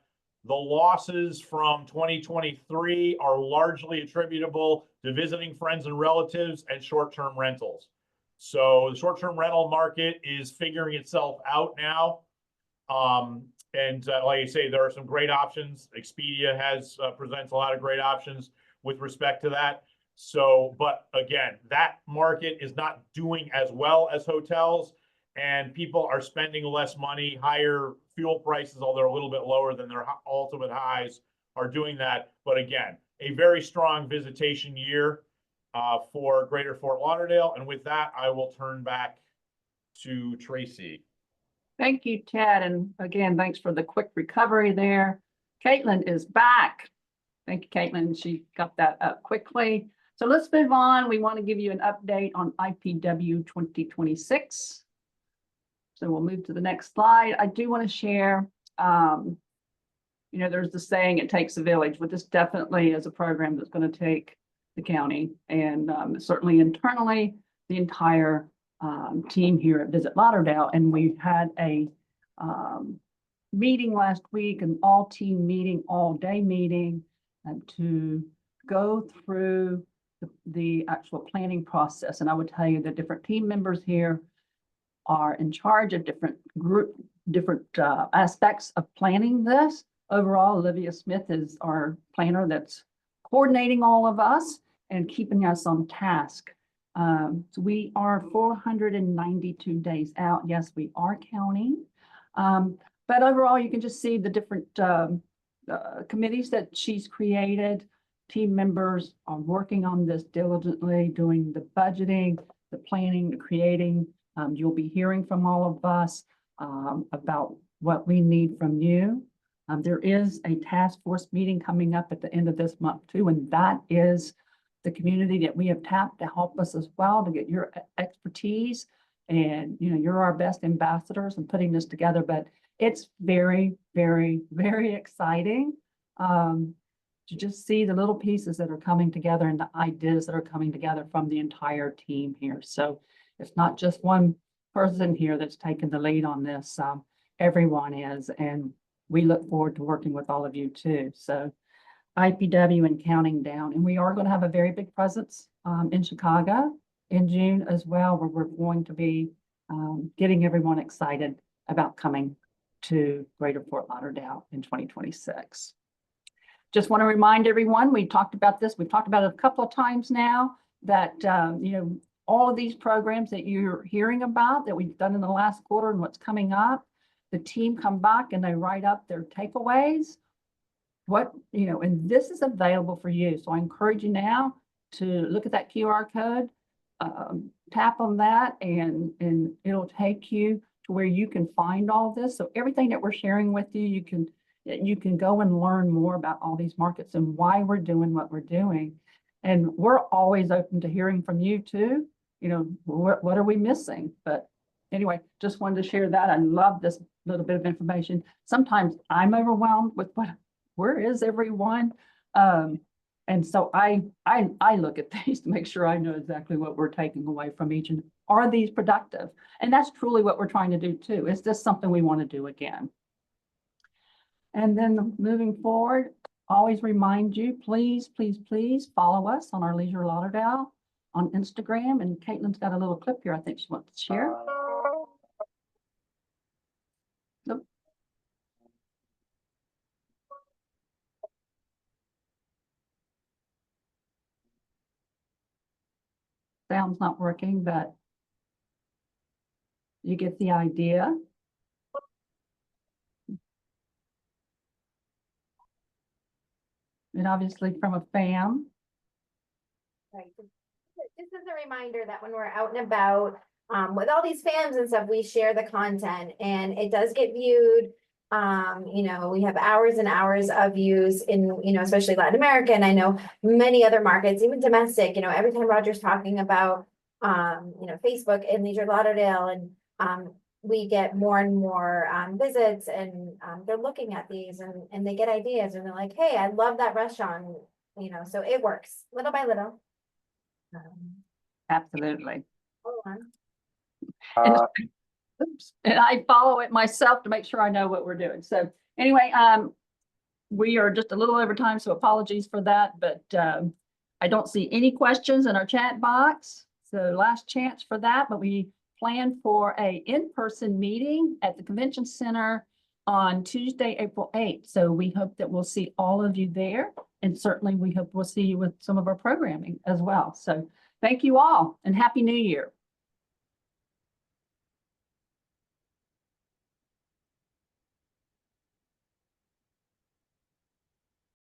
the losses from 2023 are largely attributable to visiting friends and relatives and short-term rentals. So the short-term rental market is figuring itself out now. And like I say, there are some great options. Expedia presents a lot of great options with respect to that. So, but again, that market is not doing as well as hotels, and people are spending less money. Higher fuel prices, although a little bit lower than their ultimate highs, are doing that. But again, a very strong visitation year for Greater Fort Lauderdale. And with that, I will turn back to Tracy. Thank you, Ted. And again, thanks for the quick recovery there. Caitlin is back. Thank you, Caitlin. She got that up quickly. So let's move on. We want to give you an update on IPW 2026. So we'll move to the next slide. I do want to share, there's the saying, it takes a village, but this definitely is a program that's going to take the county and certainly internally, the entire team here at Visit Lauderdale. And we had a meeting last week, an all-team meeting, all-day meeting to go through the actual planning process. And I would tell you the different team members here are in charge of different aspects of planning this. Overall, Olivia Smith is our planner that's coordinating all of us and keeping us on task. So we are 492 days out. Yes, we are counting. But overall, you can just see the different committees that she's created. Team members are working on this diligently, doing the budgeting, the planning, the creating. You'll be hearing from all of us about what we need from you. There is a task force meeting coming up at the end of this month too, and that is the community that we have tapped to help us as well to get your expertise. And you're our best ambassadors in putting this together, but it's very, very, very exciting to just see the little pieces that are coming together and the ideas that are coming together from the entire team here. So it's not just one person here that's taken the lead on this. Everyone is, and we look forward to working with all of you too. So IPW and counting down, and we are going to have a very big presence in Chicago in June as well, where we're going to be getting everyone excited about coming to Greater Fort Lauderdale in 2026. Just want to remind everyone, we talked about this, we've talked about it a couple of times now, that all of these programs that you're hearing about that we've done in the last quarter and what's coming up, the team come back and they write up their takeaways. And this is available for you. So I encourage you now to look at that QR code, tap on that, and it'll take you to where you can find all this. So everything that we're sharing with you, you can go and learn more about all these markets and why we're doing what we're doing. And we're always open to hearing from you too. You know, what are we missing? But anyway, just wanted to share that. I love this little bit of information. Sometimes I'm overwhelmed with where is everyone? And so I look at these to make sure I know exactly what we're taking away from each, and are these productive? And that's truly what we're trying to do too. Is this something we want to do again? And then moving forward, always remind you, please, please, please follow us on our Leisure Lauderdale on Instagram. And Caitlin's got a little clip here I think she wants to share. Nope. Sound's not working, but you get the idea. And obviously from a fam. Right. Just as a reminder that when we're out and about, with all these fams and stuff, we share the content and it does get viewed. You know, we have hours and hours of views in, you know, especially Latin America. And I know many other markets, even domestic, you know, every time Roger's talking about, you know, Facebook and Leisure Lauderdale, and we get more and more visits, and they're looking at these and they get ideas and they're like, hey, I love that restaurant, you know, so it works little by little. Absolutely. Hold on. And, oops, and I follow it myself to make sure I know what we're doing. So anyway, we are just a little over time, so apologies for that, but I don't see any questions in our chat box. So last chance for that, but we plan for a in-person meeting at the Convention Center on Tuesday, April 8th. So we hope that we'll see all of you there. And certainly we hope we'll see you with some of our programming as well. So thank you all and Happy New Year.